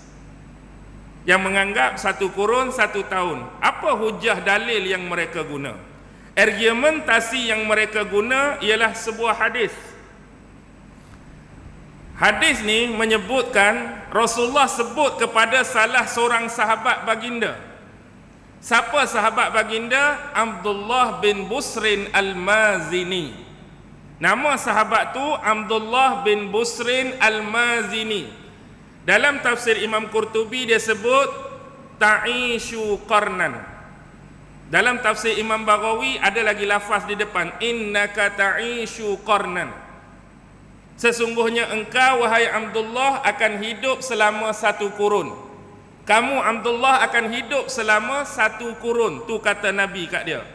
yang menganggap satu kurun 1 tahun. Apa hujah dalil yang mereka guna? Argumentasi yang mereka guna ialah sebuah hadis. Hadis ni menyebutkan Rasulullah sebut kepada salah seorang sahabat baginda. Siapa sahabat baginda? Abdullah bin Busrin Al-Mazini. Nama sahabat tu Abdullah bin Busrin Al-Mazini. Dalam tafsir Imam Qurtubi dia sebut ta'ishu qarnan. Dalam tafsir Imam Baghawi ada lagi lafaz di depan, innaka ta'ishu qarnan. Sesungguhnya engkau wahai Abdullah akan hidup selama satu kurun. Kamu Abdullah akan hidup selama satu kurun. Tu kata Nabi kat dia.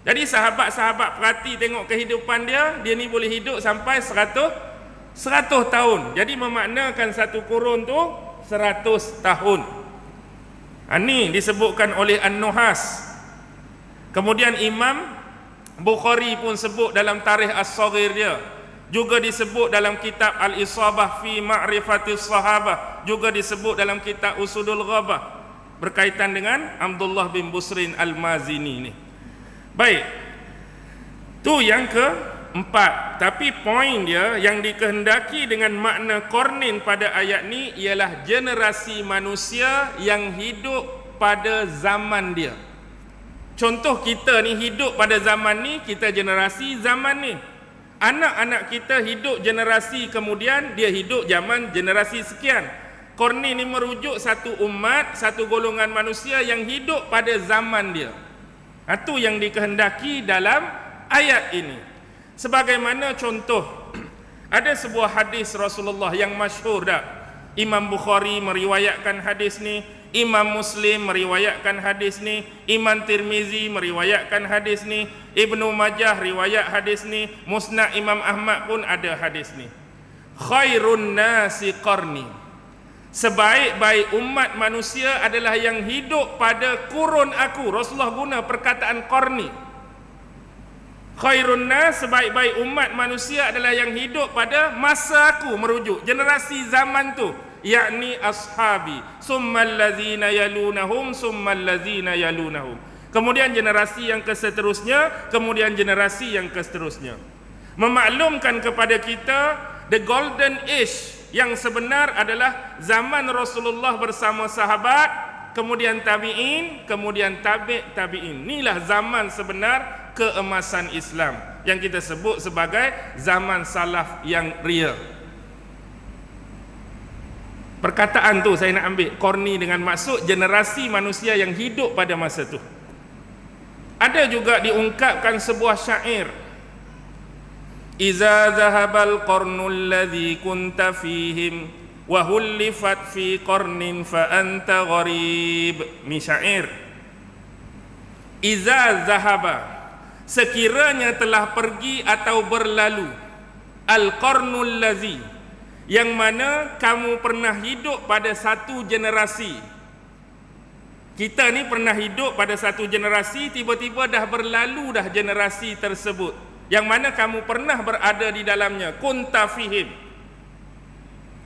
Jadi sahabat-sahabat perhati tengok kehidupan dia. Dia ni boleh hidup sampai 100 tahun. Jadi memaknakan satu kurun tu 100 tahun. Ini disebutkan oleh An-Nuhas. Kemudian Imam Bukhari pun sebut dalam Tarikh As-Saghir dia. Juga disebut dalam kitab Al-Isabah fi Ma'rifatis Sahabah. Juga disebut dalam kitab Usudul Ghabah. Berkaitan dengan Abdullah bin Busrin Al-Mazini ni. Baik. Tu yang keempat. Tapi poin dia yang dikehendaki dengan makna qarnin pada ayat ni ialah generasi manusia yang hidup pada zaman dia. Contoh kita ni hidup pada zaman ni, kita generasi zaman ni. Anak-anak kita hidup generasi kemudian, dia hidup zaman generasi sekian. Qarni ni merujuk satu umat, satu golongan manusia yang hidup pada zaman dia. Itu yang dikehendaki dalam ayat ini. Sebagaimana contoh, ada sebuah hadis Rasulullah yang masyhur dah. Imam Bukhari meriwayatkan hadis ni, Imam Muslim meriwayatkan hadis ni, Imam Tirmizi meriwayatkan hadis ni, Ibnu Majah riwayat hadis ni, Musnad Imam Ahmad pun ada hadis ni. Khairun nasi qarni. Sebaik-baik umat manusia adalah yang hidup pada kurun aku. Rasulullah guna perkataan qarni. Khairun nas, sebaik-baik umat manusia adalah yang hidup pada masa aku, merujuk generasi zaman tu, yakni ashabi, summal ladzina yalunahum, summal ladzina yalunahum. Kemudian generasi yang keseterusnya, kemudian generasi yang keseterusnya. Memaklumkan kepada kita the golden age yang sebenar adalah zaman Rasulullah bersama sahabat, kemudian tabi'in, kemudian tabi'in. Inilah zaman sebenar keemasan Islam yang kita sebut sebagai zaman salaf yang real. Perkataan tu saya nak ambil qarni dengan maksud generasi manusia yang hidup pada masa tu. Ada juga diungkapkan sebuah syair, iza zahabal qarnul ladzi kunta fihim wa hullifat fi qarnin fa anta gharib. Ni syair. Iza zahaba, sekiranya telah pergi atau berlalu, al-qarnul ladzi, yang mana kamu pernah hidup pada satu generasi. Kita ni pernah hidup pada satu generasi, tiba-tiba dah berlalu dah generasi tersebut, yang mana kamu pernah berada di dalamnya. Kunta fihim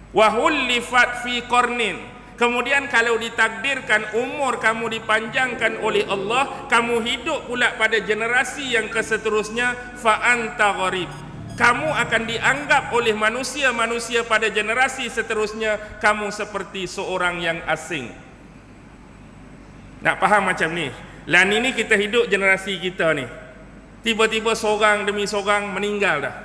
wa hullifat fi qarnin. Kemudian kalau ditakdirkan umur kamu dipanjangkan oleh Allah, kamu hidup pula pada generasi yang keseterusnya, fa anta gharib, kamu akan dianggap oleh manusia-manusia pada generasi seterusnya kamu seperti seorang yang asing. Nak faham macam ni? Lan ini kita hidup generasi kita ni, tiba-tiba seorang demi seorang meninggal dah.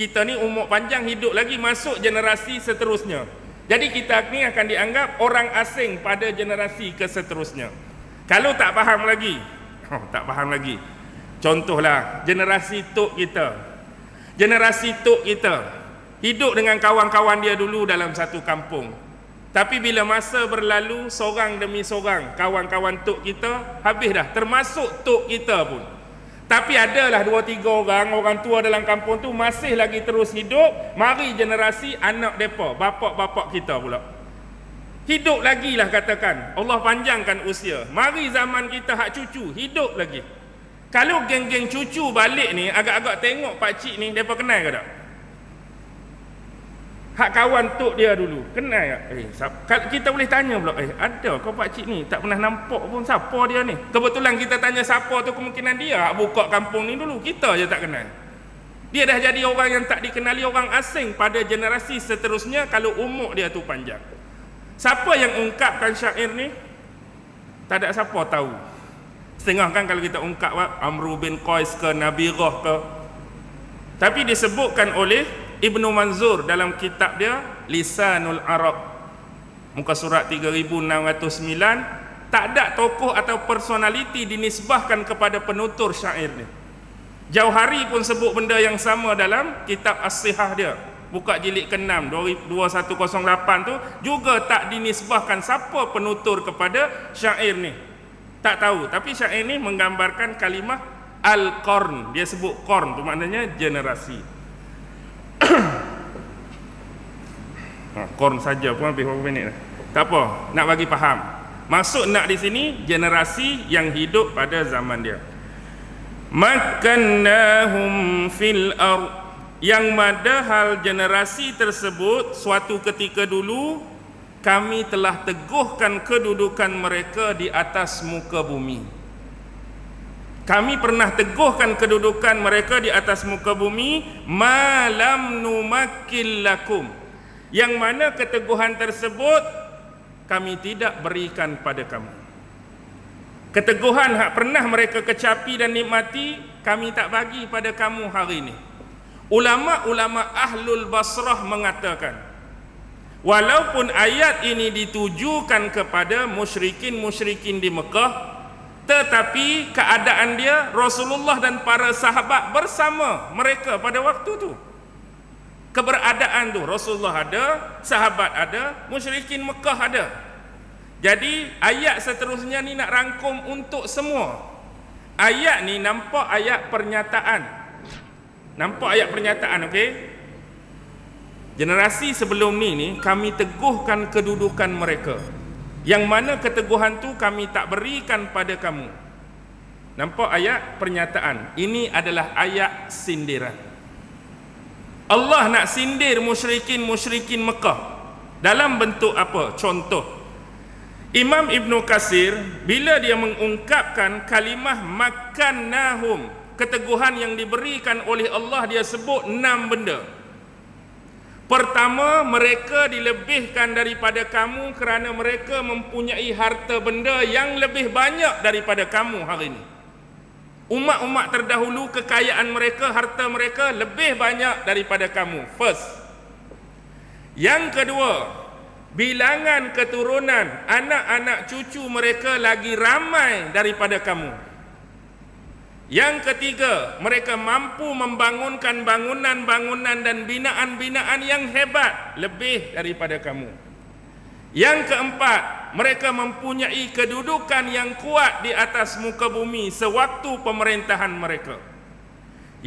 Kita ni umur panjang hidup lagi, masuk generasi seterusnya. Jadi kita ni akan dianggap orang asing pada generasi keseterusnya. Kalau tak faham lagi, tak faham lagi. Contohlah generasi tok kita. Generasi tok kita hidup dengan kawan-kawan dia dulu dalam satu kampung. Tapi bila masa berlalu, seorang demi seorang kawan-kawan tok kita habis dah, termasuk tok kita pun. Tapi adalah 2-3 orang tua dalam kampung tu masih lagi terus hidup. Mari generasi anak depa, bapak-bapak kita pula hidup lagi lah, katakan Allah panjangkan usia. Mari zaman kita hak cucu hidup lagi. Kalau geng-geng cucu balik ni, agak-agak tengok pakcik ni, mereka kenal ke tak? Hak kawan tok dia dulu kenal tak? Kita boleh tanya pula, ada kau pakcik ni? Tak pernah nampak pun, siapa dia ni? Kebetulan kita tanya siapa tu, kemungkinan dia hak buka kampung ni dulu, kita je tak kenal. Dia dah jadi orang yang tak dikenali, orang asing pada generasi seterusnya kalau umur dia tu panjang. Siapa yang ungkapkan syair ni? Tak ada siapa tahu. Setengah kan kalau kita ungkap Amru bin Qais ke Nabirah ke. Tapi disebutkan oleh Ibnu Manzur dalam kitab dia Lisanul Arab, muka surat 3609, tak ada tokoh atau personaliti dinisbahkan kepada penutur syair ni. Jauhari pun sebut benda yang sama dalam kitab As-Sihah dia, buka jilid ke-6 2108 tu juga tak dinisbahkan siapa penutur kepada syair ni. Tak tahu, tapi syair ni menggambarkan kalimah al-qarn. Dia sebut qarn tu maknanya generasi. Qarn saja pun habis berapa minit dah. Tak apa, nak bagi faham. Maksud nak di sini generasi yang hidup pada zaman dia. Makkannahum fil ardh, yang madahal generasi tersebut suatu ketika dulu kami telah teguhkan kedudukan mereka di atas muka bumi. Kami pernah teguhkan kedudukan mereka di atas muka bumi, malam numakkil lakum, yang mana keteguhan tersebut kami tidak berikan pada kamu. Keteguhan hak pernah mereka kecapi dan nikmati, kami tak bagi pada kamu hari ini. Ulama-ulama Ahlul Basrah mengatakan, walaupun ayat ini ditujukan kepada musyrikin-musyrikin di Mekah, tetapi keadaan dia Rasulullah dan para sahabat bersama mereka pada waktu tu. Keberadaan tu Rasulullah ada, sahabat ada, musyrikin Mekah ada. Jadi ayat seterusnya ni nak rangkum untuk semua. Ayat ni nampak ayat pernyataan. Nampak ayat pernyataan, okey? Generasi sebelum ni kami teguhkan kedudukan mereka, yang mana keteguhan tu kami tak berikan pada kamu. Nampak ayat pernyataan. Ini adalah ayat sindiran. Allah nak sindir musyrikin Mekah dalam bentuk apa? Contoh, Imam Ibnu Katsir bila dia mengungkapkan kalimah makkannahum, keteguhan yang diberikan oleh Allah, dia sebut 6 benda. Pertama, mereka dilebihkan daripada kamu kerana mereka mempunyai harta benda yang lebih banyak daripada kamu hari ini. Umat-umat terdahulu kekayaan mereka, harta mereka lebih banyak daripada kamu. First. Yang kedua, bilangan keturunan anak-anak cucu mereka lagi ramai daripada kamu. Yang ketiga, mereka mampu membangunkan bangunan-bangunan dan binaan-binaan yang hebat lebih daripada kamu. Yang keempat, mereka mempunyai kedudukan yang kuat di atas muka bumi sewaktu pemerintahan mereka.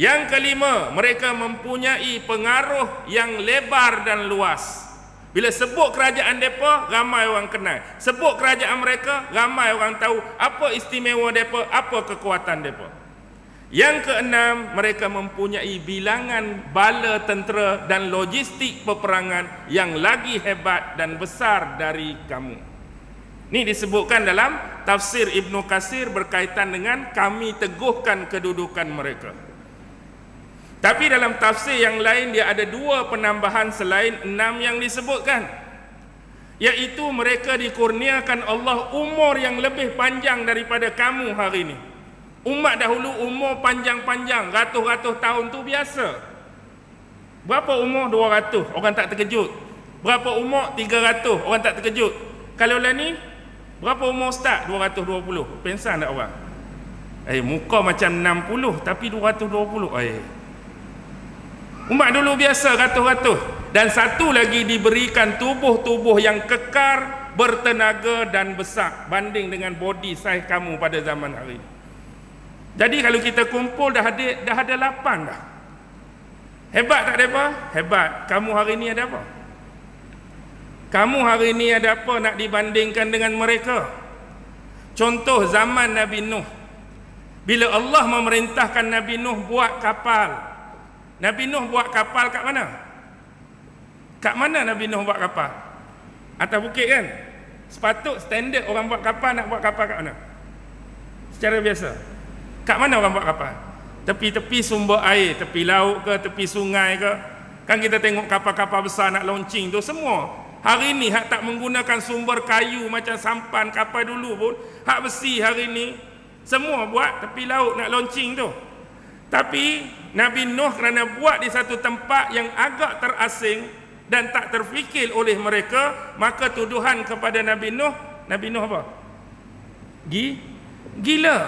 Yang kelima, mereka mempunyai pengaruh yang lebar dan luas. Bila sebut kerajaan mereka, ramai orang kenal. Sebut kerajaan mereka, ramai orang tahu apa istimewa mereka, apa kekuatan mereka. Yang keenam, mereka mempunyai bilangan bala tentera dan logistik peperangan yang lagi hebat dan besar dari kamu. Ini disebutkan dalam tafsir Ibnu Katsir berkaitan dengan kami teguhkan kedudukan mereka. Tapi dalam tafsir yang lain dia ada 2 penambahan selain 6 yang disebutkan, iaitu mereka dikurniakan Allah umur yang lebih panjang daripada kamu hari ini. Umat dahulu umur panjang-panjang, ratus-ratus tahun tu biasa. Berapa umur? 200, orang tak terkejut. Berapa umur? 300, orang tak terkejut. Kalau lah ni Berapa umur ustaz? 220. Pensan tak orang? Muka macam 60 tapi 220. Umat dulu biasa ratus-ratus. Dan satu lagi diberikan tubuh-tubuh yang kekar, bertenaga dan besar banding dengan body size kamu pada zaman hari ini. Jadi kalau kita kumpul dah ada 8 dah. Hebat tak ada apa? Hebat. Kamu hari ini ada apa? Kamu hari ini ada apa nak dibandingkan dengan mereka? Contoh zaman Nabi Nuh. Bila Allah memerintahkan Nabi Nuh buat kapal. Nabi Nuh buat kapal kat mana? Kat mana Nabi Nuh buat kapal? Atas bukit kan? Sepatut standard orang buat kapal, nak buat kapal kat mana? Secara biasa. Kat mana orang buat kapal? Tepi-tepi sumber air, tepi laut ke, tepi sungai ke. Kan kita tengok kapal-kapal besar nak launching tu semua. Hari ni hak tak menggunakan sumber kayu macam sampan kapal dulu pun, hak besi hari ni semua buat tepi laut nak launching tu. Tapi Nabi Nuh kerana buat di satu tempat yang agak terasing dan tak terfikir oleh mereka, maka tuduhan kepada Nabi Nuh apa? Gila.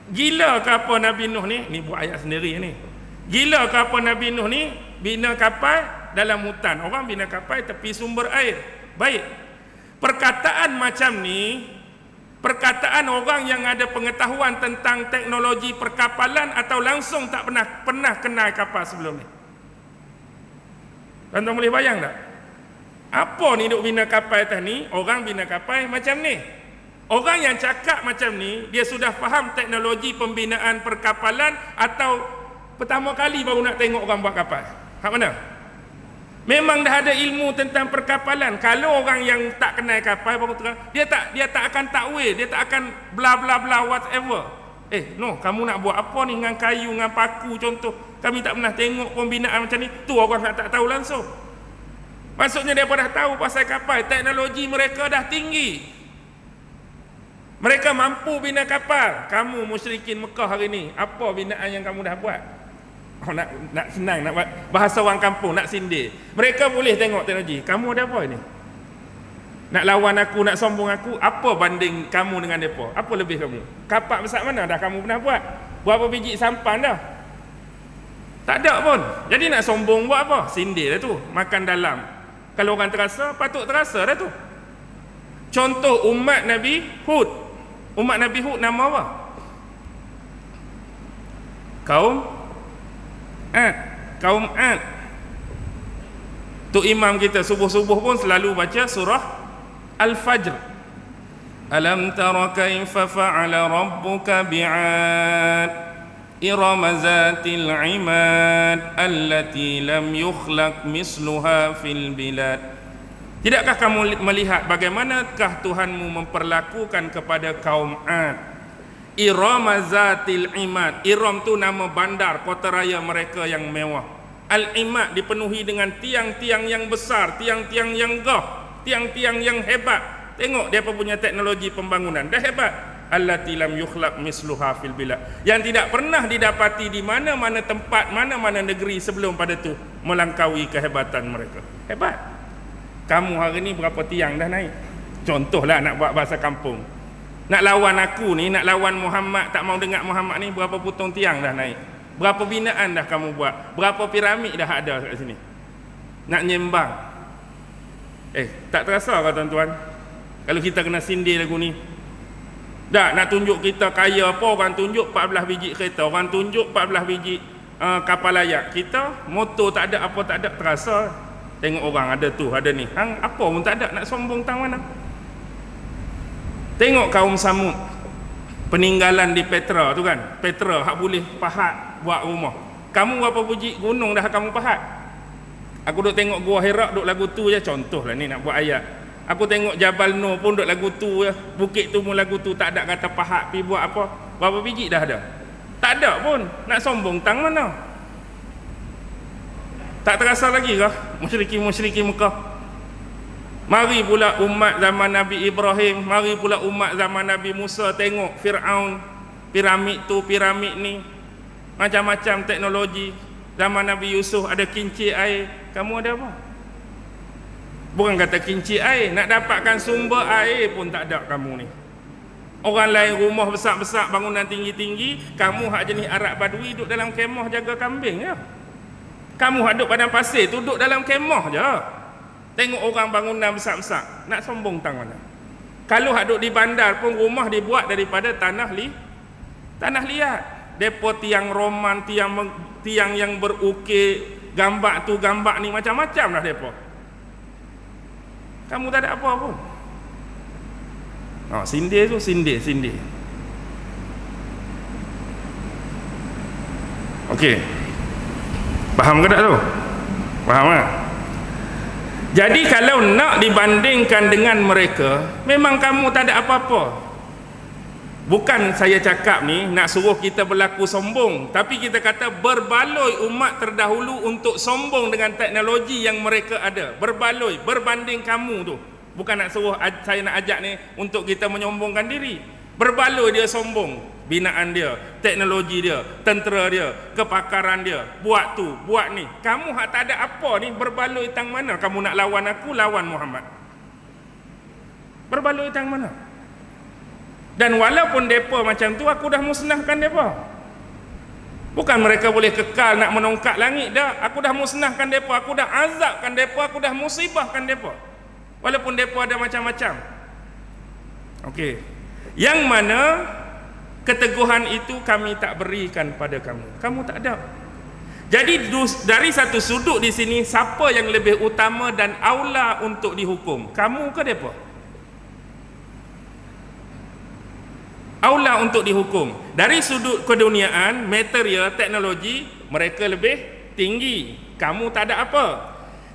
Gila ke apa Nabi Nuh ni? Ni buat ayat sendiri ni. Gila ke apa Nabi Nuh ni bina kapal dalam hutan? Orang bina kapal tepi sumber air. Baik. Perkataan macam ni, perkataan orang yang ada pengetahuan tentang teknologi perkapalan atau langsung tak pernah kenal kapal sebelum ni. Tuan-tuan boleh bayang tak? Apa ni duk bina kapal atas ni? Orang bina kapal macam ni. Orang yang cakap macam ni, dia sudah faham teknologi pembinaan perkapalan atau pertama kali baru nak tengok orang buat kapal? Hak mana? Memang dah ada ilmu tentang perkapalan. Kalau orang yang tak kenal kapal baru terang, dia tak akan takwil, dia tak akan bla bla bla whatever. No, kamu nak buat apa ni dengan kayu, dengan paku contoh. Kami tak pernah tengok pembinaan macam ni. Tu orang tak tahu langsung. Maksudnya dia dah tahu pasal kapal. Teknologi mereka dah tinggi. Mereka mampu bina kapal. Kamu musyrikin Mekah hari ni, apa binaan yang kamu dah buat? Nak senang, nak buat bahasa orang kampung, nak sindir. Mereka boleh tengok teknologi. Kamu ada apa ini? Nak lawan aku, nak sombong aku, apa banding kamu dengan mereka? Apa lebih kamu? Kapal besar mana dah kamu pernah buat? Berapa biji sampan dah? Tak ada pun. Jadi nak sombong buat apa? Sindir dah tu. Makan dalam. Kalau orang terasa, patut terasa dah tu. Contoh umat Nabi Hud. Umat Nabi Hud nama apa? Kaum Ad. Tu imam kita subuh-subuh pun selalu baca surah Al-Fajr. Alam tara kaifa fa'ala rabbuka bi'ad iram zatil 'imad allati lam yukhlaq misluha fil bilad. Tidakkah kamu melihat bagaimanakah Tuhanmu memperlakukan kepada kaum Ad? Iram zatil 'imad. Iram tu nama bandar kota raya mereka yang mewah. Al-imad dipenuhi dengan tiang-tiang yang besar, tiang-tiang yang gagah, tiang-tiang yang hebat. Tengok dia punya teknologi pembangunan dah hebat. Allati lam yukhlaq misluha fil bilad. Yang tidak pernah didapati di mana-mana tempat, mana-mana negeri sebelum pada tu melangkaui kehebatan mereka. Hebat. Kamu hari ni berapa tiang dah naik? Contohlah nak buat bahasa kampung. Nak lawan aku ni, nak lawan Muhammad, tak mau dengar Muhammad ni, berapa putung tiang dah naik? Berapa binaan dah kamu buat? Berapa piramid dah ada kat sini? Nak nyembang. Tak terasa ke tuan-tuan? Kalau kita kena sindir lagu ni. Dah nak tunjuk kita kaya apa, orang tunjuk 14 biji kereta, orang tunjuk 14 biji kapal layak. Kita motor tak ada, apa tak ada, terasa. Tengok orang ada tu, ada ni. Hang apa pun tak ada, nak sombong tang mana? Tengok kaum Samud. Peninggalan di Petra tu kan. Petra hak boleh pahat buat rumah. Kamu berapa biji gunung dah kamu pahat? Aku duk tengok Gua Hira duk lagu tu je, contohlah ni nak buat ayat. Aku tengok Jabal Nur pun duk lagu tu je. Bukit tu pun lagu tu, tak ada kata pahat pi buat apa. Berapa biji dah ada? Tak ada pun. Nak sombong tang mana? Tak terasa lagi kah musyrikin Mekah? Mari pula umat zaman Nabi Ibrahim, mari pula umat zaman Nabi Musa, tengok Fir'aun, piramid tu, piramid ni, macam-macam teknologi. Zaman Nabi Yusuf ada kincir air, kamu ada apa? Bukan kata kinci air, nak dapatkan sumber air pun tak ada kamu ni. Orang lain rumah besar-besar, bangunan tinggi-tinggi, kamu hak jenis Arab Badui duduk dalam kemah jaga kambing je. Kamu hak duduk padang pasir tu duduk dalam kemah je. Tengok orang bangunan besar-besar, nak sombong tang mana? Kalau hak duduk di bandar pun rumah dibuat daripada tanah liat. Depa tiang roman, tiang yang berukir, gambar tu gambar ni macam-macam lah depa. Kamu tak ada apa pun. Sindir tu sindir. Okey. Faham ke tak tu? Faham tak? Jadi kalau nak dibandingkan dengan mereka, memang kamu tak ada apa-apa. Bukan saya cakap ni nak suruh kita berlaku sombong, tapi kita kata berbaloi umat terdahulu untuk sombong dengan teknologi yang mereka ada. Berbaloi, berbanding kamu tu. Bukan nak suruh saya nak ajak ni untuk kita menyombongkan diri. Berbaloi dia sombong, binaan dia, teknologi dia, tentera dia, kepakaran dia, buat tu, buat ni. Kamu hak tak ada apa ni, berbaloi tang mana? Kamu nak lawan aku, lawan Muhammad. Berbaloi tang mana? Dan walaupun depa macam tu, aku dah musnahkan depa. Bukan mereka boleh kekal nak menongkak langit dah. Aku dah musnahkan depa, aku dah azabkan depa, aku dah musibahkan depa. Walaupun depa ada macam-macam. Okey. Yang mana keteguhan itu kami tak berikan pada kamu. Kamu tak ada. Jadi dari satu sudut di sini, siapa yang lebih utama dan aula untuk dihukum? Kamu ke depa? Aula untuk dihukum. Dari sudut keduniaan, material, teknologi, mereka lebih tinggi. Kamu tak ada apa.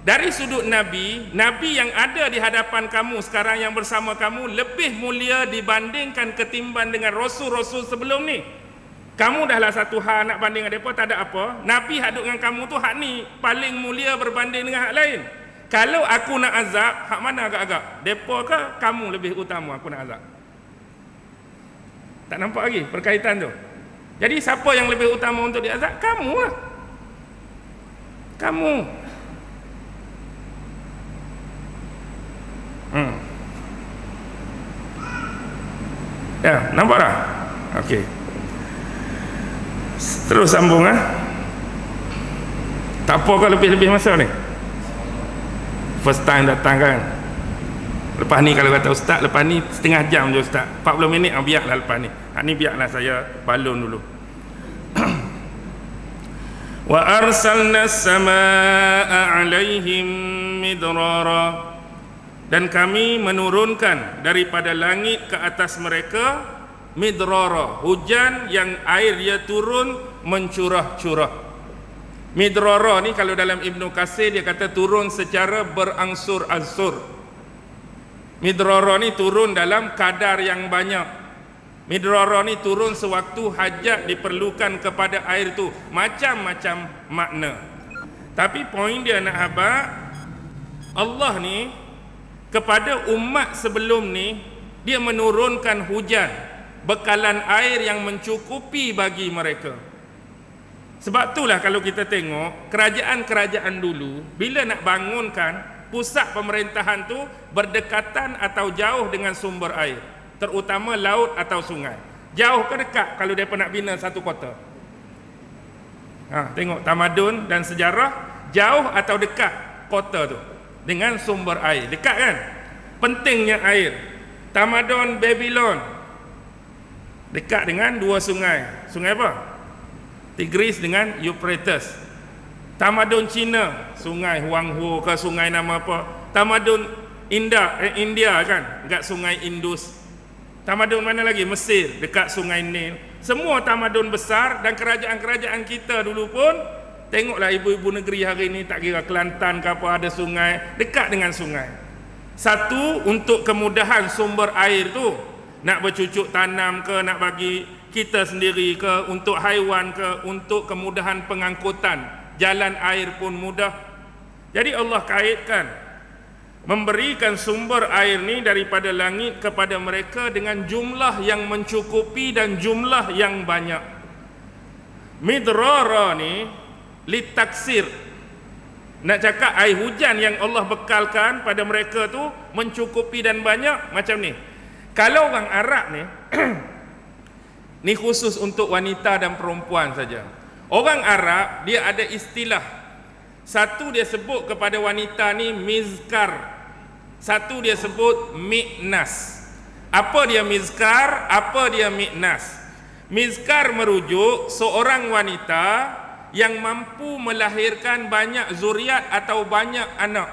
Dari sudut Nabi yang ada di hadapan kamu sekarang yang bersama kamu lebih mulia dibandingkan ketimbang dengan Rasul-Rasul sebelum ni. Kamu dahlah satu hal nak banding dengan mereka, tak ada apa. Nabi hak duduk dengan kamu tu, hak ni paling mulia berbanding dengan hak lain. Kalau aku nak azab, hak mana agak-agak? Mereka ke kamu lebih utama aku nak azab? Tak nampak lagi perkaitan tu. Jadi siapa yang lebih utama untuk diazab? Kamu lah. Kamu. Ya, nampak tak? Okey. Terus sambung Tak apa ke lebih-lebih masa ni? First time datang kan? Lepas ni kalau kata ustaz, lepas ni setengah jam je ustaz, 40 minit, biarlah lepas ni. Ni biarlah saya balon dulu. Wa arsalna as-samaa'a 'alaihim midrara, dan kami menurunkan daripada langit ke atas mereka midrara, hujan yang air dia turun mencurah-curah. Midrara ni kalau dalam Ibnu Katsir dia kata turun secara berangsur-angsur. Midrara ni turun dalam kadar yang banyak. Midrara ni turun sewaktu hajat diperlukan kepada air tu. Macam-macam makna. Tapi poin dia nak habaq, Allah ni kepada umat sebelum ni dia menurunkan hujan, bekalan air yang mencukupi bagi mereka. Sebab itulah kalau kita tengok kerajaan-kerajaan dulu bila nak bangunkan pusat pemerintahan tu berdekatan atau jauh dengan sumber air, terutama laut atau sungai. Jauh ke dekat kalau mereka nak bina satu kota? Tengok tamadun dan sejarah, jauh atau dekat kota tu dengan sumber air. Dekat kan? Pentingnya air. Tamadun Babylon dekat dengan dua sungai. Sungai apa? Tigris dengan Euphrates. Tamadun Cina, sungai Huanghu ke sungai nama apa? Tamadun India kan, dekat sungai Indus. Tamadun mana lagi? Mesir, dekat sungai Nil. Semua tamadun besar, dan kerajaan-kerajaan kita dulu pun, tengoklah ibu-ibu negeri hari ni, tak kira Kelantan ke apa, ada sungai, dekat dengan sungai. Satu, untuk kemudahan sumber air tu, nak bercucuk tanam ke, nak bagi kita sendiri ke, untuk haiwan ke, untuk kemudahan pengangkutan. Jalan air pun mudah. Jadi Allah kaitkan memberikan sumber air ni daripada langit kepada mereka dengan jumlah yang mencukupi dan jumlah yang banyak. Midrara ni litaksir. Nak cakap air hujan yang Allah bekalkan pada mereka tu mencukupi dan banyak macam ni. Kalau orang Arab ni ni khusus untuk wanita dan perempuan saja. Orang Arab dia ada istilah. Satu dia sebut kepada wanita ni mizkar. Satu dia sebut miknas. Apa dia mizkar? Apa dia miknas? Mizkar merujuk seorang wanita yang mampu melahirkan banyak zuriat atau banyak anak.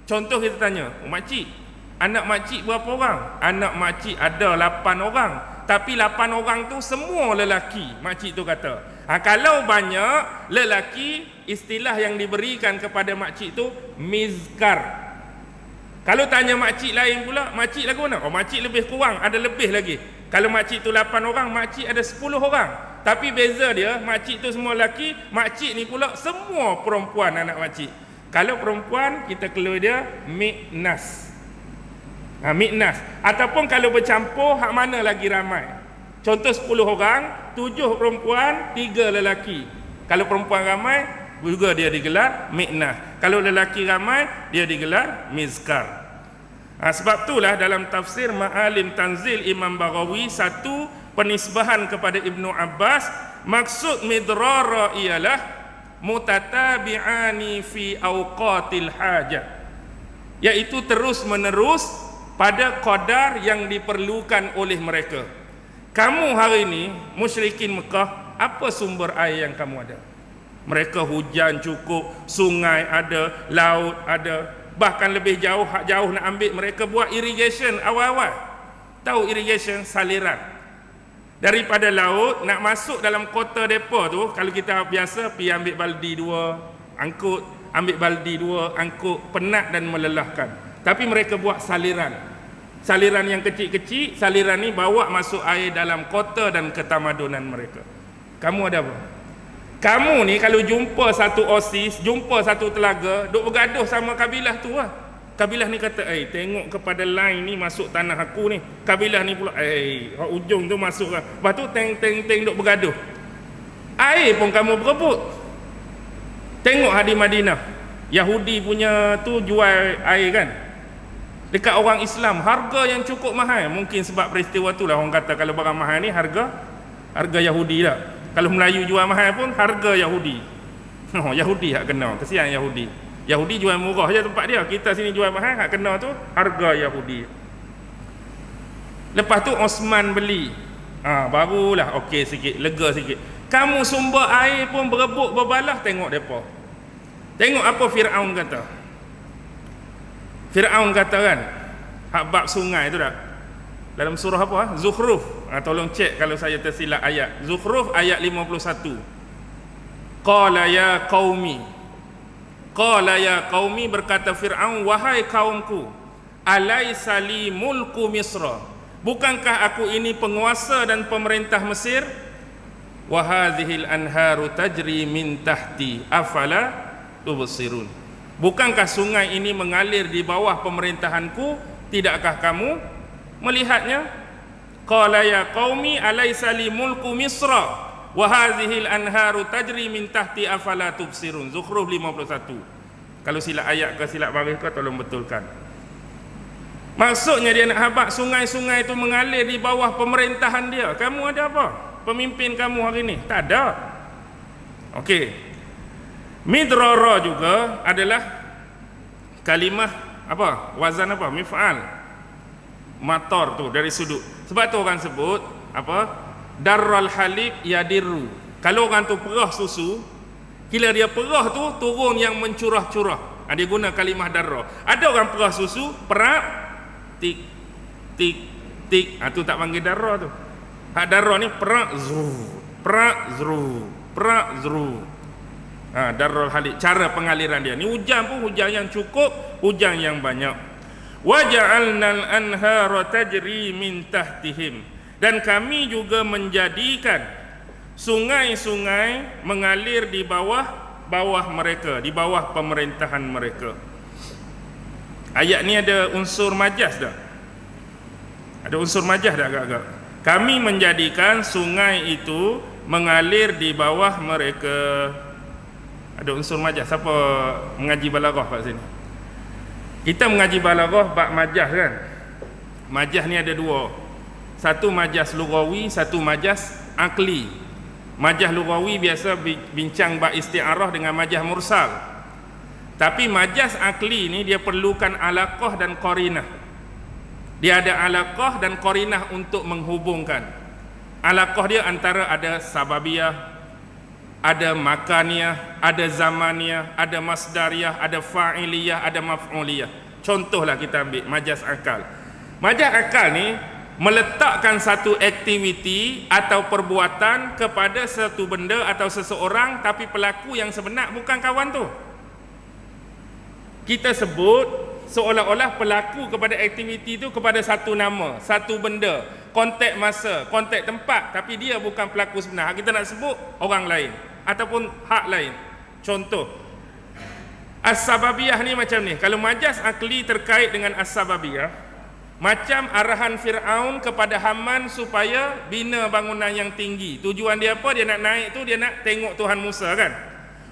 Contoh kita tanya, makcik, anak makcik berapa orang? Anak makcik ada 8 orang. Tapi 8 orang tu semua lelaki, makcik tu kata. Kalau banyak lelaki, istilah yang diberikan kepada makcik tu mizkar. Kalau tanya makcik lain pula, makcik lagu mana? Oh, makcik lebih kurang, ada lebih lagi. Kalau makcik tu 8 orang, makcik ada 10 orang. Tapi beza dia, makcik tu semua lelaki, makcik ni pula semua perempuan anak makcik. Kalau perempuan, kita keluar dia miknas. Miknas. Ataupun kalau bercampur, hak mana lagi ramai? Contoh 10 orang, 7 perempuan, 3 lelaki. Kalau perempuan ramai, juga dia digelar miknas. Kalau lelaki ramai, dia digelar mizkar. Sebab itulah dalam tafsir Ma'alim Tanzil Imam Baghawi, satu penisbahan kepada Ibnu Abbas, maksud midrara ialah mutatabi'ani fi awqatil hajat, iaitu terus menerus pada qadar yang diperlukan oleh mereka. Kamu hari ini musyrikin Mekah, apa sumber air yang kamu ada? Mereka hujan cukup, sungai ada, laut ada, bahkan lebih jauh, hak jauh nak ambil, mereka buat irrigation awal-awal. Tahu irrigation? Saliran daripada laut nak masuk dalam kota depa tu. Kalau kita biasa pergi ambil baldi 2 angkut, ambil baldi 2 angkut, penat dan melelahkan. Tapi mereka buat saliran yang kecil-kecil. Saliran ni bawa masuk air dalam kota dan ketamadunan mereka. Kamu ada apa? Kamu ni kalau jumpa satu osis, jumpa satu telaga, duk bergaduh sama kabilah tu lah. Kabilah ni kata, tengok kepada line ni masuk tanah aku ni. Kabilah ni pula, ujung tu masuk lah. Lepas tu teng duk bergaduh. Air pun kamu berebut. Tengok di Madinah, Yahudi punya tu jual air kan. Dekat orang Islam, harga yang cukup mahal. Mungkin sebab peristiwa tu lah orang kata kalau barang mahal ni harga Yahudi lah. Kalau Melayu jual mahal pun harga Yahudi. Yahudi hak kena, kesian Yahudi. Yahudi jual murah je tempat dia. Kita sini jual mahal, hak kena tu harga Yahudi. Lepas tu Osman beli. Barulah okey sikit, lega sikit. Kamu sumber air pun berebut berbalah, tengok depa. Tengok apa Firaun kata. Firaun kata kan, hak bab sungai tu dah. Dalam surah apa? Zukhruf. Tolong cek kalau saya tersilap ayat. Zukhruf ayat 51. Qala ya qaumi, berkata Fir'aun, wahai kaumku, alaysa li mulku Misra, bukankah aku ini penguasa dan pemerintah Mesir? Wa hadhil anharu tajri min tahti afala tubsirun, bukankah sungai ini mengalir di bawah pemerintahanku, tidakkah kamu melihatnya? Qala ya qaumi alaysa li mulku Misra wa hadhil anharu tajri min tahti afala tubsirun. Zukhruf 51. Kalau silap ayat ke silap baris ke tolong betulkan. Maksudnya dia nak habaq sungai-sungai itu mengalir di bawah pemerintahan dia. Kamu ada apa? Pemimpin kamu hari ini? Tak ada. Okey. Midrara juga adalah kalimah apa? Wazan apa? Mif'al. Mator tu dari sudut. Sebab tu orang sebut apa? Darral halib yadirru. Kalau orang tu perah susu, kira dia perah tu turun yang mencurah-curah. Dia guna kalimah darra. Ada orang perah susu, perak, tik tik tik. Tu tak panggil darra tu. Hak darra ni perak zru, perak zru, perak zru. Darral halib, cara pengaliran dia. Ni hujan pun hujan yang cukup, hujan yang banyak. Wa ja'alnal anhara tajri min tahtihim, dan kami juga menjadikan sungai-sungai mengalir di bawah mereka, di bawah pemerintahan mereka. Ayat ni ada unsur majaz dah. Ada unsur majaz dah agak-agak. Kami menjadikan sungai itu mengalir di bawah mereka. Ada unsur majaz. Siapa mengaji balaghah kat sini? Kita mengaji balaghah bab majaz kan. Majaz ni ada dua. Satu majaz lughawi, satu majaz akli. Majaz lughawi biasa bincang bab isti'arah dengan majaz mursal. Tapi majaz akli ni dia perlukan alaqah dan qarinah. Dia ada alaqah dan qarinah untuk menghubungkan. Alaqah dia antara ada sababiyah, ada makaniyah, ada zamaniyah, ada masdariyah, ada fa'iliyah, ada maf'uliyah. Contohlah kita ambil majaz akal. Majaz akal ni meletakkan satu aktiviti atau perbuatan kepada satu benda atau seseorang, tapi pelaku yang sebenar bukan kawan tu. Kita sebut seolah-olah pelaku kepada aktiviti itu kepada satu nama, satu benda, konteks masa, konteks tempat, tapi dia bukan pelaku sebenar. Kita nak sebut orang lain ataupun hak lain. Contoh, as-sababiyah ni macam ni. Kalau majaz akli terkait dengan as-sababiyah, macam arahan Fir'aun kepada Haman supaya bina bangunan yang tinggi. Tujuan dia apa? Dia nak naik tu, dia nak tengok Tuhan Musa kan.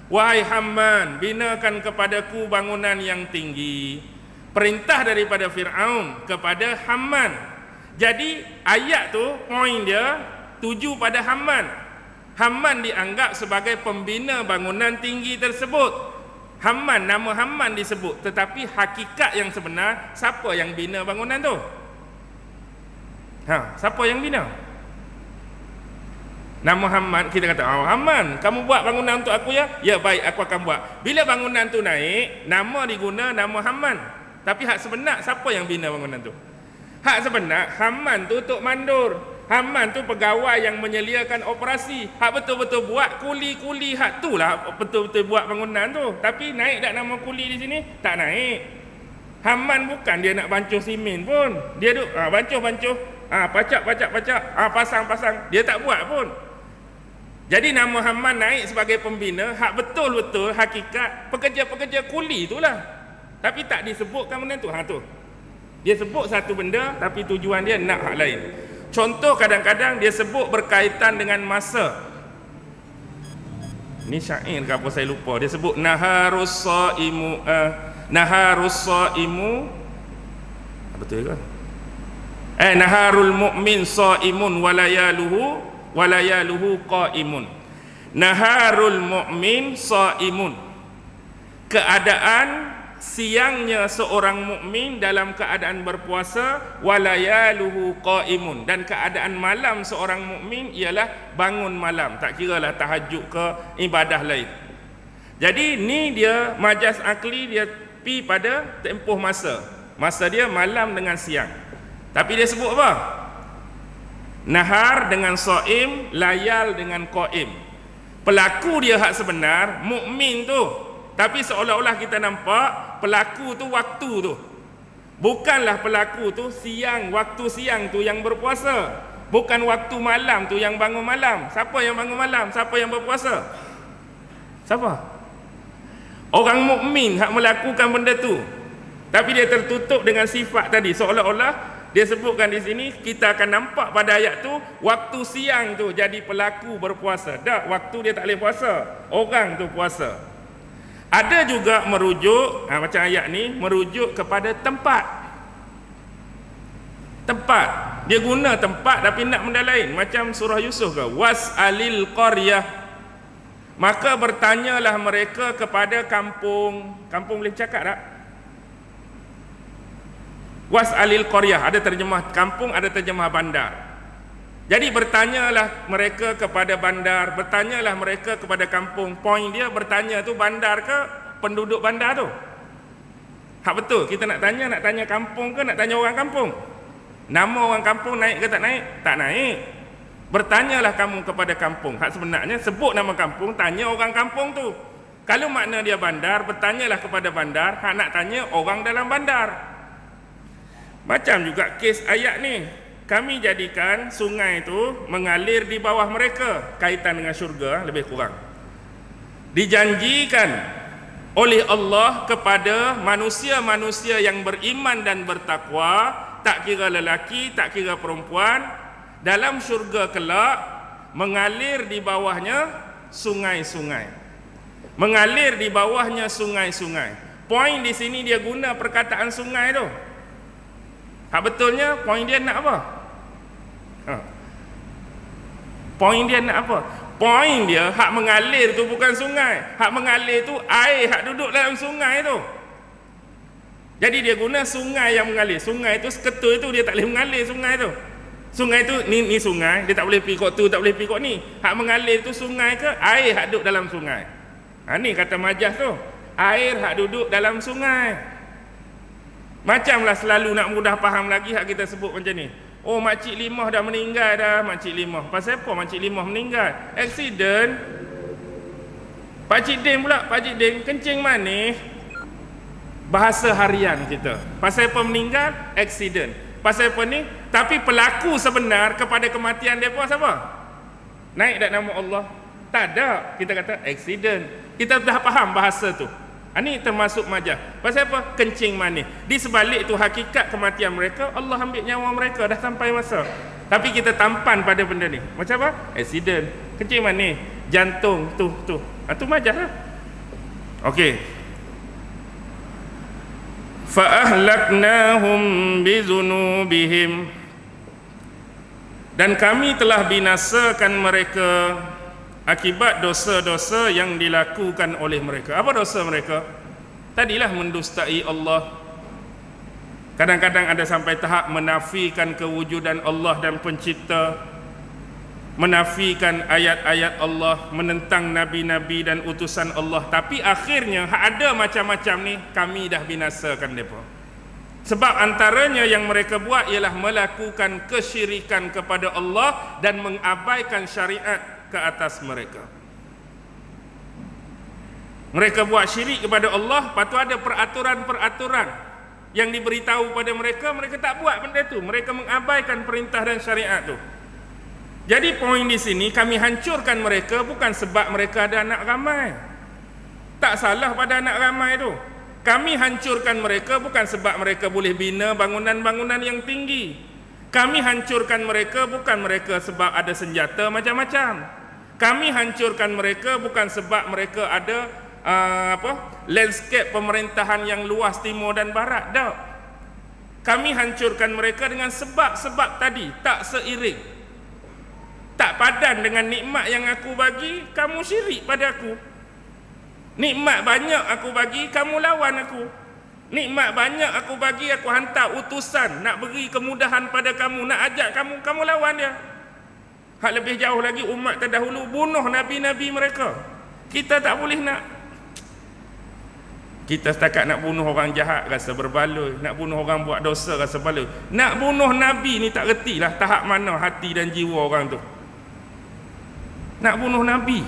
Wahai Haman, binakan kepadaku bangunan yang tinggi. Perintah daripada Fir'aun kepada Haman. Jadi ayat tu poin dia tuju pada Haman. Haman dianggap sebagai pembina bangunan tinggi tersebut. Haman, nama Haman disebut, tetapi hakikat yang sebenar, siapa yang bina bangunan tu? Siapa yang bina? Nama Haman, kita kata, oh Haman, kamu buat bangunan untuk aku ya? Ya baik, aku akan buat. Bila bangunan tu naik, nama diguna nama Haman. Tapi hak sebenar, siapa yang bina bangunan tu? Hak sebenar, Haman tu Tok Mandur. Haman tu pegawai yang menyeliakan operasi. Hak betul-betul buat kuli-kuli, hak tu lah betul-betul buat bangunan tu. Tapi naik tak nama kuli di sini? Tak naik. Haman bukan dia nak bancuh simen pun. Dia duk bancuh-bancuh, pacak, pasang-pasang. Dia tak buat pun. Jadi nama Haman naik sebagai pembina, hak betul-betul hakikat pekerja-pekerja kuli itulah. Tapi tak disebutkan benda tu. Tu. Dia sebut satu benda tapi tujuan dia nak hak lain. Contoh kadang-kadang dia sebut berkaitan dengan masa. Ni syair ke apa saya lupa. Dia sebut naharus saimu betul ke? Naharul mu'min saimun walayaluhu qaimun. Naharul mu'min saimun. Keadaan siangnya seorang mukmin dalam keadaan berpuasa, walayaluhu qaimun, dan keadaan malam seorang mukmin ialah bangun malam, tak kiralah tahajud ke ibadah lain. Jadi ni dia majaz akli, dia pi pada tempoh masa. Masa dia malam dengan siang. Tapi dia sebut apa? Nahar dengan shaim, layal dengan qaim. Pelaku dia hak sebenar mukmin tu. Tapi seolah-olah kita nampak pelaku tu waktu tu. Bukanlah pelaku tu siang, waktu siang tu yang berpuasa. Bukan waktu malam tu yang bangun malam. Siapa yang bangun malam? Siapa yang berpuasa? Siapa? Orang mukmin hak melakukan benda tu. Tapi dia tertutup dengan sifat tadi. Seolah-olah dia sebutkan di sini, kita akan nampak pada ayat tu waktu siang tu jadi pelaku berpuasa. Tak, waktu dia tak boleh puasa. Orang tu puasa. Ada juga merujuk, macam ayat ni, merujuk kepada tempat. Tempat. Dia guna tempat tapi nak benda lain. Macam surah Yusuf ke? Was'alil qaryah. Maka bertanyalah mereka kepada kampung. Kampung boleh cakap tak? Was'alil qaryah. Ada terjemah kampung, ada terjemah bandar. Jadi bertanyalah mereka kepada bandar, bertanyalah mereka kepada kampung. Poin dia bertanya tu bandar ke penduduk bandar tu? Hak betul, kita nak tanya kampung ke nak tanya orang kampung? Nama orang kampung naik ke tak naik? Tak naik. Bertanyalah kamu kepada kampung. Hak sebenarnya sebut nama kampung, tanya orang kampung tu. Kalau makna dia bandar, bertanyalah kepada bandar. Hak nak tanya orang dalam bandar. Macam juga kes ayat ni. Kami jadikan sungai itu mengalir di bawah mereka. Kaitan dengan syurga lebih kurang. Dijanjikan oleh Allah kepada manusia-manusia yang beriman dan bertakwa, tak kira lelaki, tak kira perempuan, dalam syurga kelak mengalir di bawahnya sungai-sungai. mengalir di bawahnya sungai-sungai. Poin di sini dia guna perkataan sungai tu. Hak betulnya poin dia nak apa? Poin dia nak apa? Poin dia hak mengalir tu bukan sungai. Hak mengalir tu air hak duduk dalam sungai tu. Jadi dia guna sungai yang mengalir. Sungai tu seketul tu dia tak boleh mengalir sungai tu. Sungai tu ni sungai, dia tak boleh pergi kot tu, tak boleh pergi kot ni. Hak mengalir tu sungai ke air hak duduk dalam sungai. Ni kata majaz tu. Air hak duduk dalam sungai. Macamlah selalu nak mudah faham lagi hak kita sebut macam ni. Oh, makcik Limah dah meninggal dah, makcik Limah. Pasal apa makcik Limah meninggal? Aksiden. Pakcik Ding pula, pakcik Ding kencing manis. Bahasa harian kita. Pasal apa meninggal? Aksiden. Pasal apa ni? Tapi pelaku sebenar kepada kematian mereka siapa? Naik tak nama Allah? Tak ada. Kita kata aksiden. Kita dah faham bahasa tu. Ini termasuk majaz. Pasal apa? Kencing manis. Di sebalik tu hakikat kematian mereka, Allah ambil nyawa mereka dah sampai masa. Tapi kita tampan pada benda ni. Macam apa? Aksiden. Kencing manis. Jantung. Tu. Itu majaz lah. Okey. Fa'ahlaknahum bizunubihim. Dan kami telah binasakan mereka akibat dosa-dosa yang dilakukan oleh mereka. Apa dosa mereka? Tadilah mendustai Allah. Kadang-kadang ada sampai tahap menafikan kewujudan Allah dan pencipta, menafikan ayat-ayat Allah, menentang nabi-nabi dan utusan Allah. Tapi akhirnya ada macam-macam ni, kami dah binasakan mereka. Sebab antaranya yang mereka buat ialah melakukan kesyirikan kepada Allah dan mengabaikan syariat ke atas mereka. Mereka buat syirik kepada Allah, lepas tu ada peraturan-peraturan yang diberitahu pada mereka, mereka tak buat benda tu. Mereka mengabaikan perintah dan syariat tu. Jadi poin di sini, kami hancurkan mereka bukan sebab mereka ada anak ramai. Tak salah pada anak ramai tu. Kami hancurkan mereka bukan sebab mereka boleh bina bangunan-bangunan yang tinggi. Kami hancurkan mereka bukan mereka sebab ada senjata macam-macam. Kami hancurkan mereka bukan sebab mereka ada landscape pemerintahan yang luas timur dan barat. Tak. Kami hancurkan mereka dengan sebab-sebab tadi, tak seiring. Tak padan dengan nikmat yang aku bagi, kamu syirik pada aku. Nikmat banyak aku bagi, kamu lawan aku. Nikmat banyak aku bagi, aku hantar utusan nak beri kemudahan pada kamu, nak ajak kamu, kamu lawan dia. Hak lebih jauh lagi, umat terdahulu bunuh nabi-nabi mereka. Kita tak boleh nak. Kita setakat nak bunuh orang jahat rasa berbaloi, nak bunuh orang buat dosa rasa baloi. Nak bunuh nabi ni tak retilah tahap mana hati dan jiwa orang tu. Nak bunuh nabi,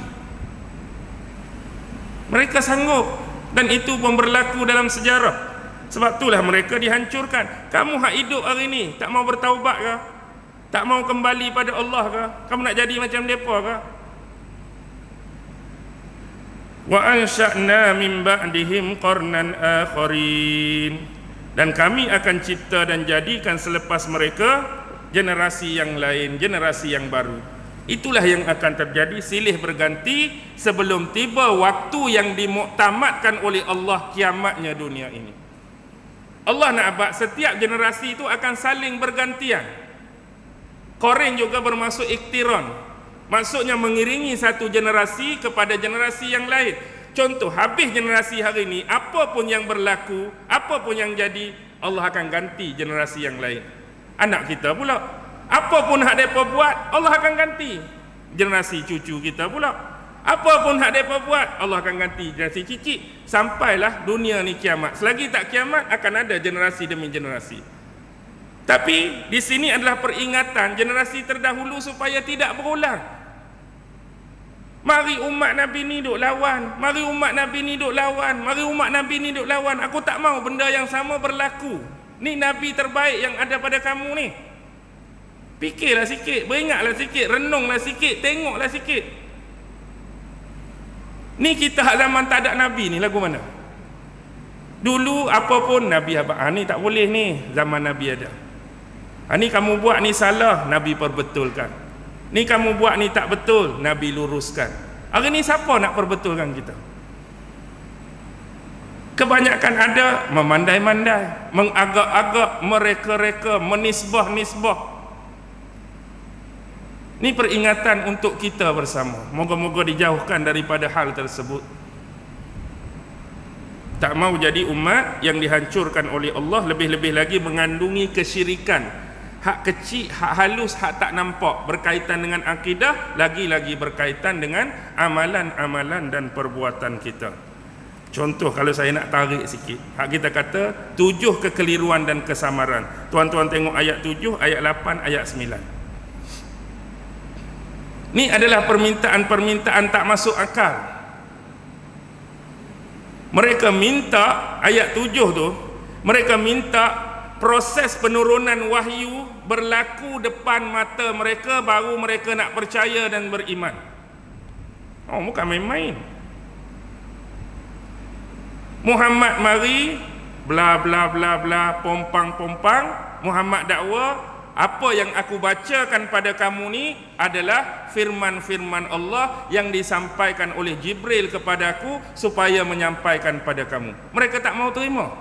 mereka sanggup, dan itu pun berlaku dalam sejarah. Sebab itulah mereka dihancurkan. Kamu hak hidup hari ni tak mau bertaubat ke? Tak mau kembali pada Allah ke? Kamu nak jadi macam mereka ke? Wa ansha'na min ba'dihim qarnan akharin. Dan kami akan cipta dan jadikan selepas mereka generasi yang lain, generasi yang baru. Itulah yang akan terjadi, silih berganti sebelum tiba waktu yang dimuktamadkan oleh Allah, kiamatnya dunia ini. Allah nak abad setiap generasi itu akan saling bergantian. Qarin juga bermaksud iktiran. Maksudnya mengiringi satu generasi kepada generasi yang lain. Contoh, habis generasi hari ini, apa pun yang berlaku, apa pun yang jadi, Allah akan ganti generasi yang lain. Anak kita pula, apa pun hak mereka buat, Allah akan ganti generasi cucu kita pula. Apa pun hak mereka buat, Allah akan ganti generasi cicit. Sampailah dunia ni kiamat. Selagi tak kiamat, akan ada generasi demi generasi. Tapi di sini adalah peringatan generasi terdahulu supaya tidak berulang. Mari umat Nabi ni duk lawan, mari umat Nabi ni duk lawan, mari umat Nabi ni duk lawan. Aku tak mau benda yang sama berlaku. Ni Nabi terbaik yang ada pada kamu ni. Fikirlah sikit, beringatlah sikit, renunglah sikit, tengoklah sikit. Ni kita hak zaman tak ada Nabi ni lagu mana? Dulu apa pun Nabi abang, ni tak boleh ni, zaman Nabi ada. Ni kamu buat ni salah, Nabi perbetulkan. Ni kamu buat ni tak betul, Nabi luruskan. Hari ni siapa nak perbetulkan kita? Kebanyakan ada memandai-mandai, mengagak-agak, mereka-reka, menisbah-nisbah. Ini peringatan untuk kita bersama. Moga-moga dijauhkan daripada hal tersebut. Tak mau jadi umat yang dihancurkan oleh Allah, lebih-lebih lagi mengandungi kesyirikan. Hak kecil, hak halus, hak tak nampak, berkaitan dengan akidah, lagi-lagi berkaitan dengan amalan-amalan dan perbuatan kita. Contoh, kalau saya nak tarik sikit, hak kita kata 7 kekeliruan dan kesamaran. Tuan-tuan tengok ayat 7, ayat 8, ayat 9. Ini adalah permintaan-permintaan tak masuk akal. Mereka minta, ayat 7 tu, mereka minta proses penurunan wahyu berlaku depan mata mereka, baru mereka nak percaya dan beriman. Oh, bukan main-main. Muhammad mari, bla bla bla bla, pompang-pompang. Muhammad dakwa, apa yang aku bacakan pada kamu ni adalah firman-firman Allah yang disampaikan oleh Jibril kepadaku supaya menyampaikan pada kamu. Mereka tak mau terima.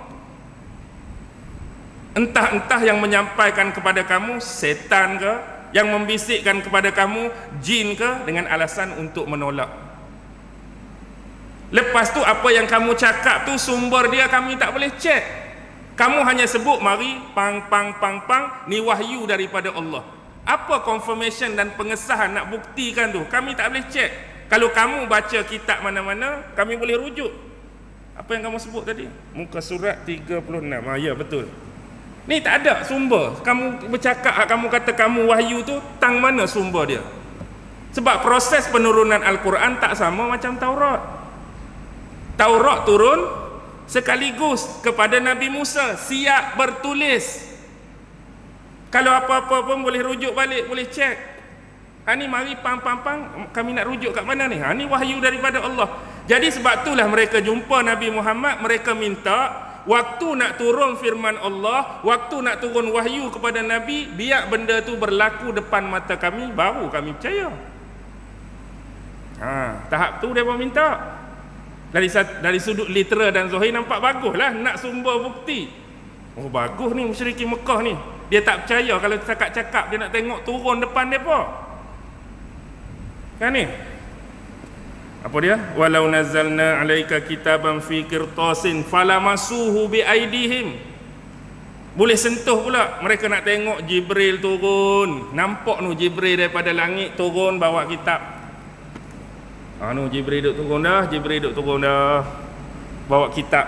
Entah-entah yang menyampaikan kepada kamu setan ke, yang membisikkan kepada kamu jin ke, dengan alasan untuk menolak. Lepas tu apa yang kamu cakap tu sumber dia kami tak boleh cek. Kamu hanya sebut mari pang pang pang pang, ni wahyu daripada Allah. Apa confirmation dan pengesahan nak buktikan tu? Kami tak boleh cek. Kalau kamu baca kitab mana-mana, kami boleh rujuk. Apa yang kamu sebut tadi? Muka surat 36. Ya, betul. Ni tak ada sumber. Kamu bercakap, kamu kata kamu wahyu tu, tang mana sumber dia? Sebab proses penurunan Al-Quran tak sama macam Taurat. Taurat turun sekaligus kepada Nabi Musa, siap bertulis. Kalau apa-apa pun boleh rujuk balik, boleh cek. Ni mari pang-pang-pang, kami nak rujuk kat mana ni? Ni wahyu daripada Allah. Jadi sebab itulah mereka jumpa Nabi Muhammad, mereka minta waktu nak turun firman Allah, waktu nak turun wahyu kepada Nabi, biar benda tu berlaku depan mata kami, baru kami percaya. Tahap tu dia pun minta. Dari sudut litera dan zahir nampak baguslah, nak sumber bukti. Oh, bagus ni musyrikin Mekah ni. Dia tak percaya kalau cakap-cakap, dia nak tengok turun depan depa. Kan ni? Apa dia? Walau nazzalna alaika kitaban fi qirtasin falamasuhu bi aidihim. Boleh sentuh pula. Mereka nak tengok Jibril turun. Nampak nu Jibril daripada langit turun bawa kitab. Jibril duk turun dah, bawa kitab.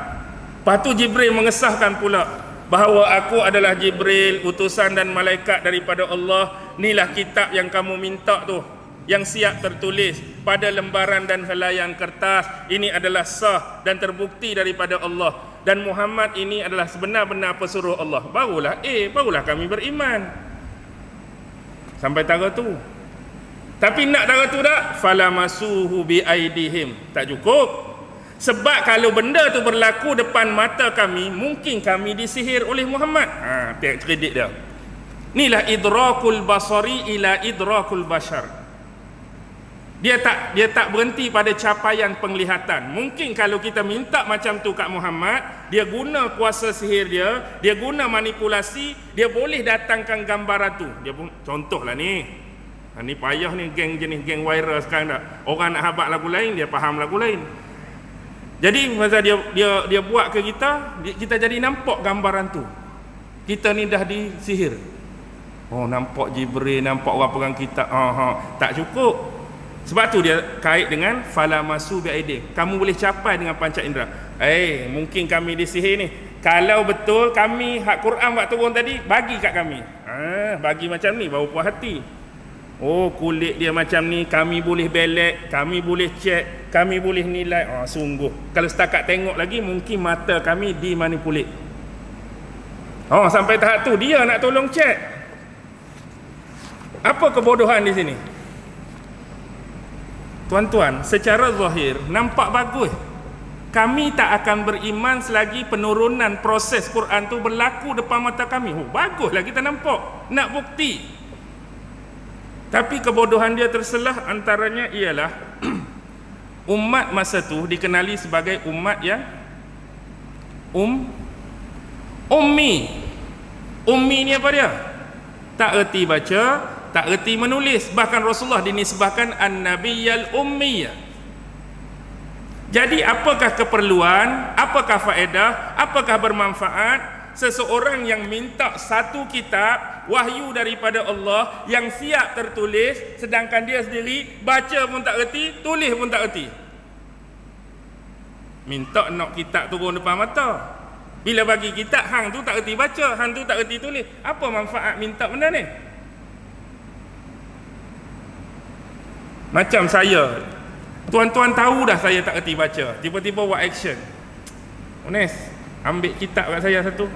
Lepas tu Jibril mengesahkan pula bahawa aku adalah Jibril, utusan dan malaikat daripada Allah. Inilah kitab yang kamu minta tu, yang siap tertulis pada lembaran dan helaian kertas. Ini adalah sah dan terbukti daripada Allah, dan Muhammad ini adalah sebenar-benar pesuruh Allah. Barulah kami beriman. Sampai tara tu. Tapi nak tara tu tak? Falamasuhu bi aidihim. Tak cukup. Sebab kalau benda tu berlaku depan mata kami, mungkin kami disihir oleh Muhammad. Tengok kredit dia. Inilah idrakul basari ila idrakul bashar. Dia tak berhenti pada capaian penglihatan. Mungkin kalau kita minta macam tu kat Muhammad, dia guna kuasa sihir dia guna manipulasi, dia boleh datangkan gambaran tu. Dia pun contohlah ni. Ni payah ni geng jenis geng viral sekarang dah. Orang nak habaq lagu lain, dia faham lagu lain. Jadi masa dia buat ke kita jadi nampak gambaran tu. Kita ni dah disihir. Nampak Jibril, nampak orang pegang kitab. Tak cukup. Sebab tu dia kait dengan falamasu bi'aidih. Kamu boleh capai dengan panca indera. Mungkin kami disihir ni. Kalau betul kami hak Quran buat turun tadi, bagi kat kami. Bagi macam ni baru puas hati. Kulit dia macam ni, kami boleh belek, kami boleh cek, kami boleh nilai. Sungguh. Kalau setakat tengok lagi, mungkin mata kami dimanipulit. Sampai tahap tu dia nak tolong cek. Apa kebodohan di sini? Tuan-tuan, secara zahir nampak bagus. Kami tak akan beriman selagi penurunan proses Quran tu berlaku depan mata kami. Baguslah kita nampak. Nak bukti. Tapi kebodohan dia terselah, antaranya ialah umat masa tu dikenali sebagai umat yang Ummi. Ummi ni apa dia? Tak erti baca, tak erti menulis. Bahkan Rasulullah dinisbahkan an-nabiyyal ummiyah. Jadi apakah keperluan, apakah faedah, apakah bermanfaat seseorang yang minta satu kitab wahyu daripada Allah yang siap tertulis, sedangkan dia sendiri baca pun tak erti, tulis pun tak erti. Minta nak kitab turun depan mata, bila bagi kitab, hang tu tak erti baca, hang tu tak erti tulis. Apa manfaat minta benda ni? Macam saya, tuan-tuan tahu dah saya tak erti baca, tiba-tiba buat action. Honest, ambil kitab kat saya satu.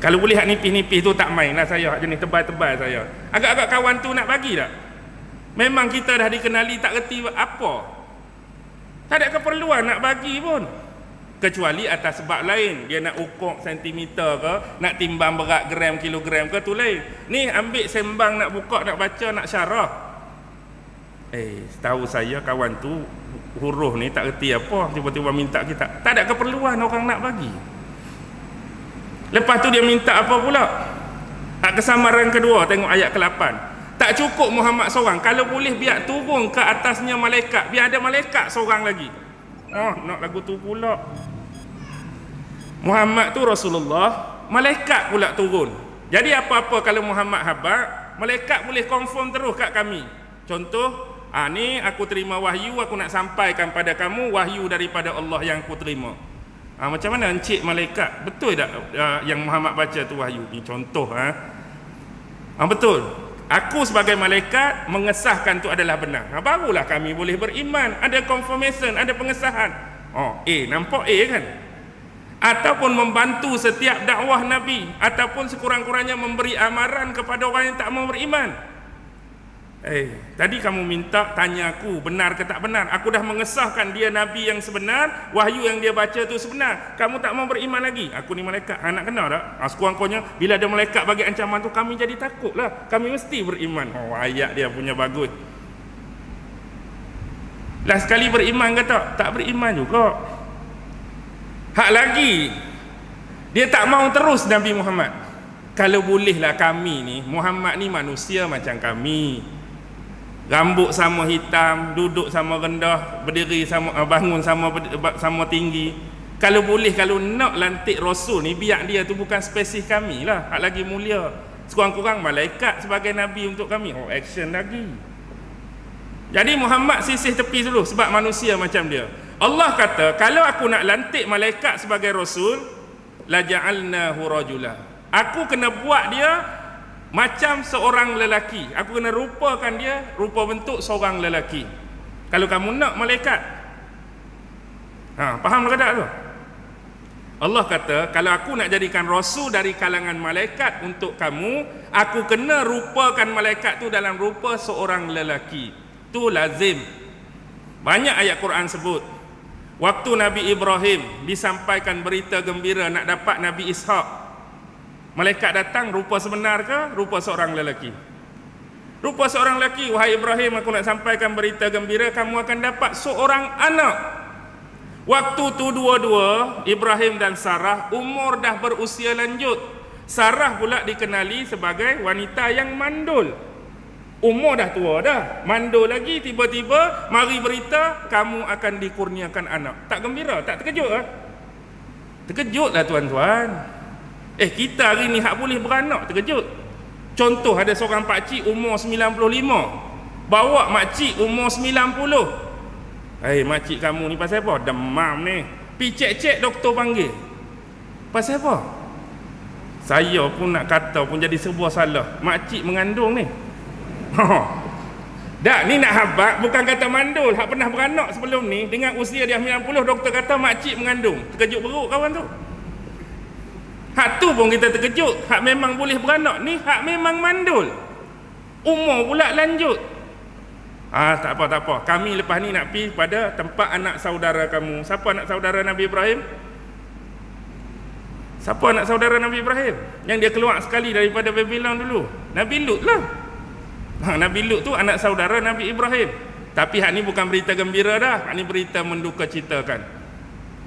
Kalau boleh hak nipis-nipis tu tak main lah saya, hak jenis tebal-tebal saya. Agak-agak kawan tu nak bagi tak? Memang kita dah dikenali tak erti apa. Tak ada keperluan nak bagi pun. Kecuali atas sebab lain, dia nak ukur sentimeter ke, nak timbang berat gram kilogram ke, tu lain. Ni ambil sembang nak buka, nak baca, nak syarah. Setahu saya kawan tu huruf ni tak erti apa, tiba-tiba minta kita. Tak ada keperluan orang nak bagi. Lepas tu dia minta apa pula? Kesamaran kedua, tengok ayat ke-8. Tak cukup Muhammad seorang, kalau boleh biar turun ke atasnya malaikat, biar ada malaikat seorang lagi. Nak lagu tu pula. Muhammad tu Rasulullah, malaikat pula turun. Jadi apa-apa kalau Muhammad habaq, malaikat boleh confirm terus kat kami. Contoh, ni aku terima wahyu, aku nak sampaikan pada kamu wahyu daripada Allah yang aku terima. Macam mana encik malaikat? Betul tak yang Muhammad baca tu wahyu? Ni contoh. Betul. Aku sebagai malaikat mengesahkan tu adalah benar. Barulah kami boleh beriman. Ada confirmation, ada pengesahan. Nampak kan? Ataupun membantu setiap dakwah Nabi, ataupun sekurang-kurangnya memberi amaran kepada orang yang tak mau beriman. Tadi kamu minta tanya aku benar ke tak benar. Aku dah mengesahkan dia Nabi yang sebenar, wahyu yang dia baca tu sebenar. Kamu tak mau beriman lagi. Aku ni malaikat, nak kenal tak? Sekurang-kurangnya bila ada malaikat bagi ancaman tu, kami jadi takut lah. Kami mesti beriman. Ayat dia punya bagus. Lah sekali beriman ke tak? Tak beriman juga. Hak lagi, dia tak mau terus Nabi Muhammad. Kalau bolehlah kami ni, Muhammad ni manusia macam kami. Rambut sama hitam, duduk sama rendah, berdiri sama, bangun sama tinggi. Kalau boleh, kalau nak lantik Rasul ni, biar dia tu bukan spesies kami lah, hak lagi mulia. Sekurang-kurang malaikat sebagai Nabi untuk kami. Action lagi. Jadi Muhammad sisih tepi dulu sebab manusia macam dia. Allah kata, kalau aku nak lantik malaikat sebagai Rasul, la ja'alnahu rajula. Aku kena buat dia macam seorang lelaki. Aku kena rupakan dia rupa bentuk seorang lelaki. Kalau kamu nak malaikat, faham tak tu? Allah kata, kalau aku nak jadikan Rasul dari kalangan malaikat untuk kamu, aku kena rupakan malaikat tu dalam rupa seorang lelaki. Tu lazim. Banyak ayat Quran sebut. Waktu Nabi Ibrahim disampaikan berita gembira nak dapat Nabi Ishak, malaikat datang, rupa sebenar ke? Rupa seorang lelaki. Rupa seorang lelaki, wahai Ibrahim, aku nak sampaikan berita gembira, kamu akan dapat seorang anak. Waktu tu dua-dua, Ibrahim dan Sarah, umur dah berusia lanjut. Sarah pula dikenali sebagai wanita yang mandul. Umur dah tua dah, mandul lagi, tiba-tiba mari berita, kamu akan dikurniakan anak. Tak gembira? Tak terkejut lah? Terkejutlah tuan-tuan. Kita hari ni hak boleh beranak, terkejut. Contoh, ada seorang pakcik umur 95, bawa makcik umur 90. Makcik kamu ni pasal apa? Demam ni. Pi cek-cek doktor panggil. Pasal apa? Saya pun nak kata pun jadi sebuah salah. Makcik mengandung ni. Dak, ni nak habaq, bukan kata mandul. Hak pernah beranak sebelum ni, dengan usia dia 90, doktor kata makcik mengandung. Terkejut beruk kawan tu. Hak tu pun kita terkejut. Hak memang boleh beranak ni, hak memang mandul. Umur pula lanjut. Tak apa. Kami lepas ni nak pergi pada tempat anak saudara kamu. Siapa anak saudara Nabi Ibrahim? Siapa anak saudara Nabi Ibrahim? Yang dia keluar sekali daripada Babylon dulu. Nabi Lut lah. Nabi Lut tu anak saudara Nabi Ibrahim. Tapi hak ni bukan berita gembira dah. Hak ni berita menduka citakan.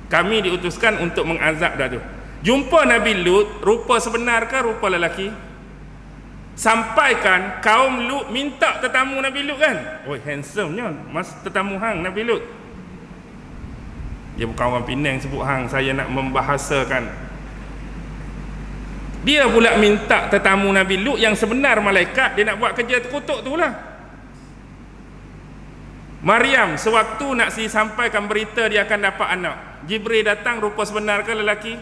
Kami diutuskan untuk mengazab dah tu. Jumpa Nabi Lut, rupa sebenar ke rupa lelaki? Sampaikan kaum Lut minta tetamu Nabi Lut kan. Oi, handsome-nya mas tetamu hang Nabi Lut. Dia bukan orang Penang sebut hang, saya nak membahasakan. Dia pula minta tetamu Nabi Lut yang sebenar malaikat, dia nak buat kerja terkutuk tu lah. Maryam sewaktu nak sampaikan berita dia akan dapat anak, Jibril datang, rupa sebenar ke lelaki?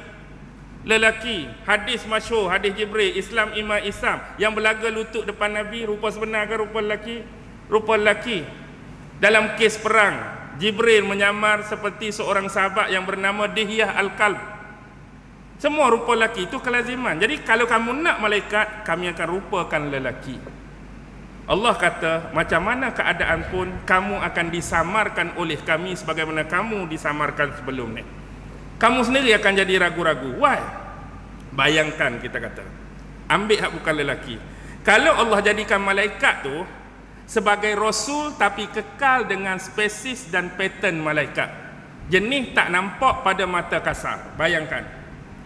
Lelaki. Hadis masyhur, hadis Jibril, Islam iman Islam, yang berlaga lutut depan Nabi, rupa sebenar ke rupa lelaki? Rupa lelaki. Dalam kes perang, Jibril menyamar seperti seorang sahabat yang bernama Dihyah Al-Kalb. Semua rupa lelaki, itu kelaziman. Jadi kalau kamu nak malaikat, kami akan rupakan lelaki. Allah kata, macam mana keadaan pun kamu akan disamarkan oleh kami sebagaimana kamu disamarkan sebelum ni. Kamu sendiri akan jadi ragu-ragu. Why? Bayangkan, kita kata, ambil hak bukan lelaki. Kalau Allah jadikan malaikat tu sebagai rasul tapi kekal dengan spesies dan pattern malaikat, jenis tak nampak pada mata kasar. Bayangkan,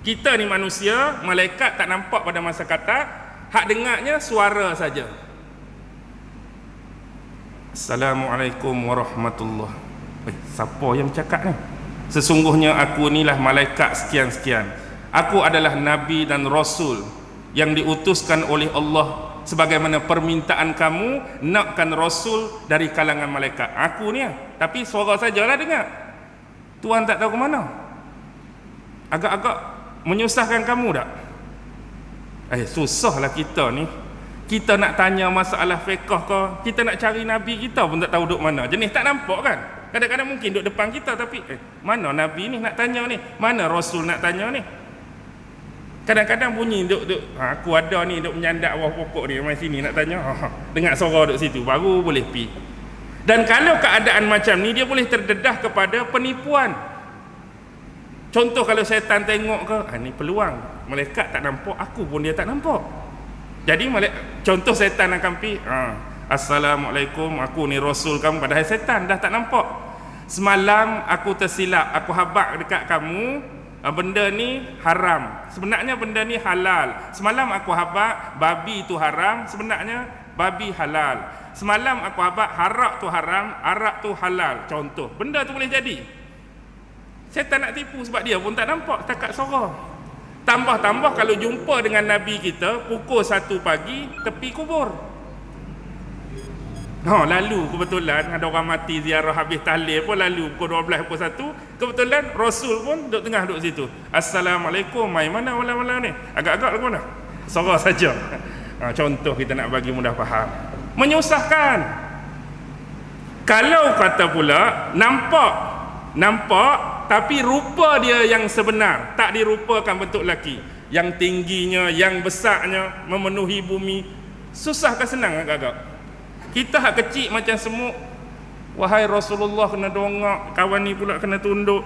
kita ni manusia, malaikat tak nampak pada masa kata, hak dengarnya suara saja. Assalamualaikum warahmatullahi. Siapa yang cakap ni? Sesungguhnya aku inilah malaikat sekian-sekian. Aku adalah nabi dan rasul yang diutuskan oleh Allah sebagaimana permintaan kamu nakkan rasul dari kalangan malaikat. Aku ni, tapi suara sajalah dengar. Tuhan tak tahu ke mana. Agak-agak menyusahkan kamu tak? Susahlah kita ni. Kita nak tanya masalah fiqh ke, kita nak cari nabi kita pun tak tahu duduk mana. Jenis tak nampak kan? Kadang-kadang mungkin duduk depan kita tapi mana nabi ni nak tanya ni? Mana rasul nak tanya ni? Kadang-kadang bunyi duduk aku ada ni duduk menyandak bawah pokok ni, mai sini nak tanya. Dengar suara duduk situ baru boleh pi. Dan kalau keadaan macam ni, dia boleh terdedah kepada penipuan. Contoh kalau syaitan tengok ke, ni peluang. Malaikat tak nampak, aku pun dia tak nampak. Jadi contoh syaitan akan pi, Assalamualaikum, aku ni rasul kamu, padahal syaitan dah tak nampak. Semalam aku tersilap, aku habaq dekat kamu, benda ni haram, sebenarnya benda ni halal. Semalam aku habaq babi tu haram, sebenarnya babi halal. Semalam aku habaq harak tu haram, arak tu halal. Contoh, benda tu boleh jadi. Syaitan nak tipu sebab dia pun tak nampak, setakat suara. Tambah-tambah kalau jumpa dengan Nabi kita pukul 1 pagi tepi kubur. Lalu kebetulan ada orang mati ziarah habis tahlil pun, lalu pukul 12, pukul 1, kebetulan Rasul pun duduk tengah duduk situ. Assalamualaikum, mai mana malam-malam ni? Agak-agak lagu mana? Suara saja. Contoh kita nak bagi mudah faham. Menyusahkan. Kalau kata pula nampak tapi rupa dia yang sebenar, tak dirupakan bentuk lelaki, yang tingginya, yang besarnya, memenuhi bumi. Susah ke senang agak-agak? Kita hak kecil macam semut. Wahai Rasulullah kena dongak, kawan ni pula kena tunduk.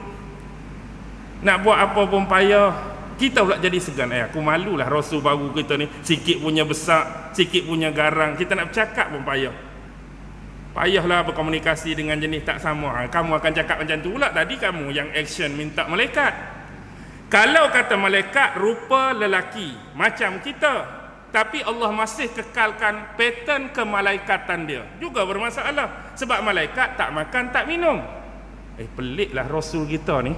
Nak buat apa pun payah. Kita pula jadi segan. Aku malulah Rasul baru kita ni, sikit punya besar, sikit punya garang. Kita nak bercakap pun payah. Payahlah berkomunikasi dengan jenis tak sama. Kamu akan cakap macam tu pula. Tadi kamu yang action minta malaikat. Kalau kata malaikat rupa lelaki macam kita, tapi Allah masih kekalkan pattern kemalaikatan dia, juga bermasalah. Sebab malaikat tak makan, tak minum. Peliklah Rasul kita ni.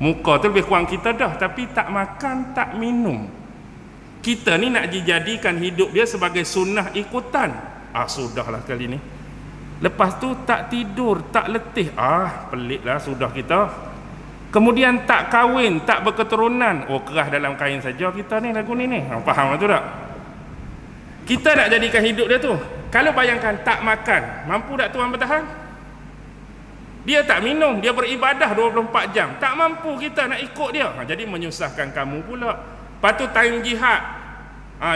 Muka tu lebih kurang kita dah, tapi tak makan, tak minum. Kita ni nak dijadikan hidup dia sebagai sunnah ikutan. Sudahlah kali ni. Lepas tu tak tidur, tak letih. Peliklah sudah kita. Kemudian tak kahwin, tak berketurunan. Kerah dalam kain saja kita ni lagu ni. Faham tu tak? Kita nak jadikan hidup dia tu. Kalau bayangkan tak makan, mampu tak Tuhan bertahan? Dia tak minum, dia beribadah 24 jam. Tak mampu kita nak ikut dia. Jadi menyusahkan kamu pula. Lepas tu time jihad.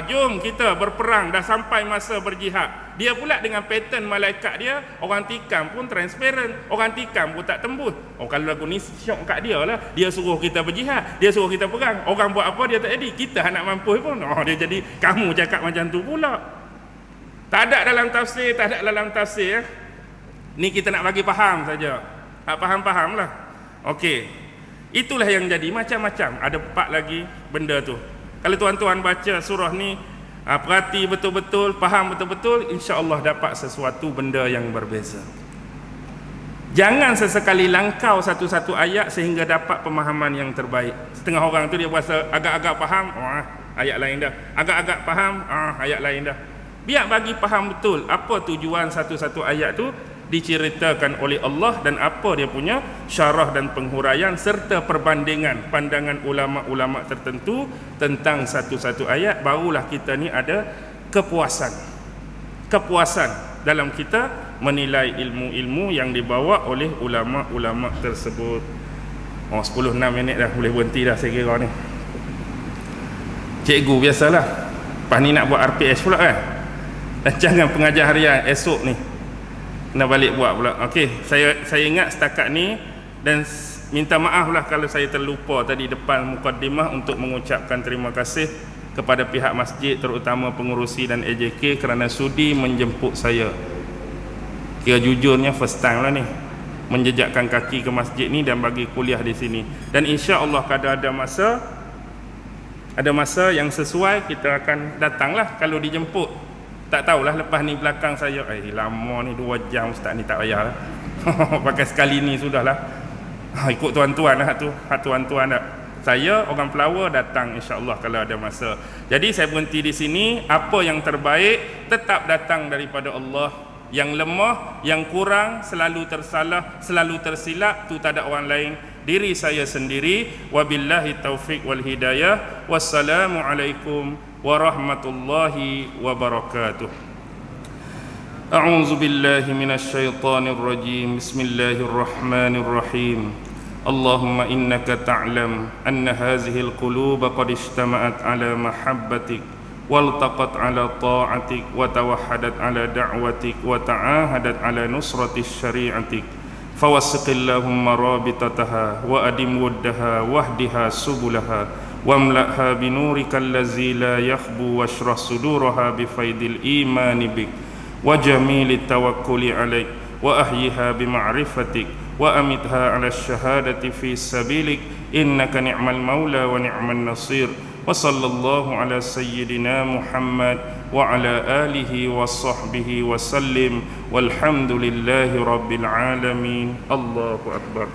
Jom kita berperang, dah sampai masa berjihad. Dia pula dengan pattern malaikat dia, orang tikam pun transparent, orang tikam pun tak tembus. Kalau lagu ni syok kat dia lah. Dia suruh kita berjihad, dia suruh kita perang. Orang buat apa dia tak jadi. Kita nak mampu pun dia jadi. Kamu cakap macam tu pula. Tak ada dalam tafsir, tak ada dalam tafsir. Ni kita nak bagi faham saja. Tak faham-faham lah. Okey. Itulah yang jadi macam-macam. Ada 4 lagi benda tu. Kalau tuan-tuan baca surah ni, perhati betul-betul, faham betul-betul, insya-Allah dapat sesuatu benda yang berbeza. Jangan sesekali langkau satu-satu ayat sehingga dapat pemahaman yang terbaik. Setengah orang tu dia rasa agak-agak faham, ayat lain dah. Agak-agak faham, ayat lain dah. Biar bagi faham betul apa tujuan satu-satu ayat tu diceritakan oleh Allah dan apa dia punya syarah dan penghuraian serta perbandingan pandangan ulama-ulama tertentu tentang satu-satu ayat. Barulah kita ni ada kepuasan dalam kita menilai ilmu-ilmu yang dibawa oleh ulama-ulama tersebut. 10-6 minit dah, boleh berhenti dah saya kira ni. Cikgu biasalah, lepas ni nak buat RPS pula kan, rancangan pengajar harian esok ni nak balik buat pula. Okey, saya ingat setakat ni dan minta maaf lah kalau saya terlupa tadi depan mukadimah untuk mengucapkan terima kasih kepada pihak masjid, terutama pengurusi dan AJK kerana sudi menjemput saya. Kira jujurnya first time lah ni menjejakkan kaki ke masjid ni dan bagi kuliah di sini. Dan insya-Allah kalau ada masa yang sesuai kita akan datanglah kalau dijemput. Tak tahulah lepas ni belakang saya, lama ni 2 jam ustaz ni tak payahlah. Pakai sekali ni sudahlah. Ikut tuan-tuan lah tu. Tuan-tuan dah. Saya orang Pelawar datang insya-Allah kalau ada masa. Jadi saya berhenti di sini. Apa yang terbaik tetap datang daripada Allah. Yang lemah, yang kurang, selalu tersalah, selalu tersilap, tu tak ada orang lain, diri saya sendiri. Wabillahi taufiq wal hidayah. Wassalamualaikum warahmatullahi wabarakatuh. A'udzu billahi minasy syaithanir rajim. Bismillahirrahmanir rahim. Allahumma innaka ta'lam anna hadhihi al-qulub qad ijtama'at ala mahabbatik waltaqat ala ta'atik wa tawahhadat ala da'watik wa ta'ahadat ala nusrati syari'atik fawasqillahumma rabitataha wa adim wuddaha wahdiha subulaha واملأها بنورك الذي لا يخبو واشرح صدورها بفيض الإيمان بك وجميل التوكل عليك وأحيها بمعرفتك وأمتها على الشهادة في سبيلك إنك نعم المولى ونعم النصير وصلى الله على سيدنا محمد وعلى آله وصحبه وسلم والحمد لله رب العالمين. الله أكبر.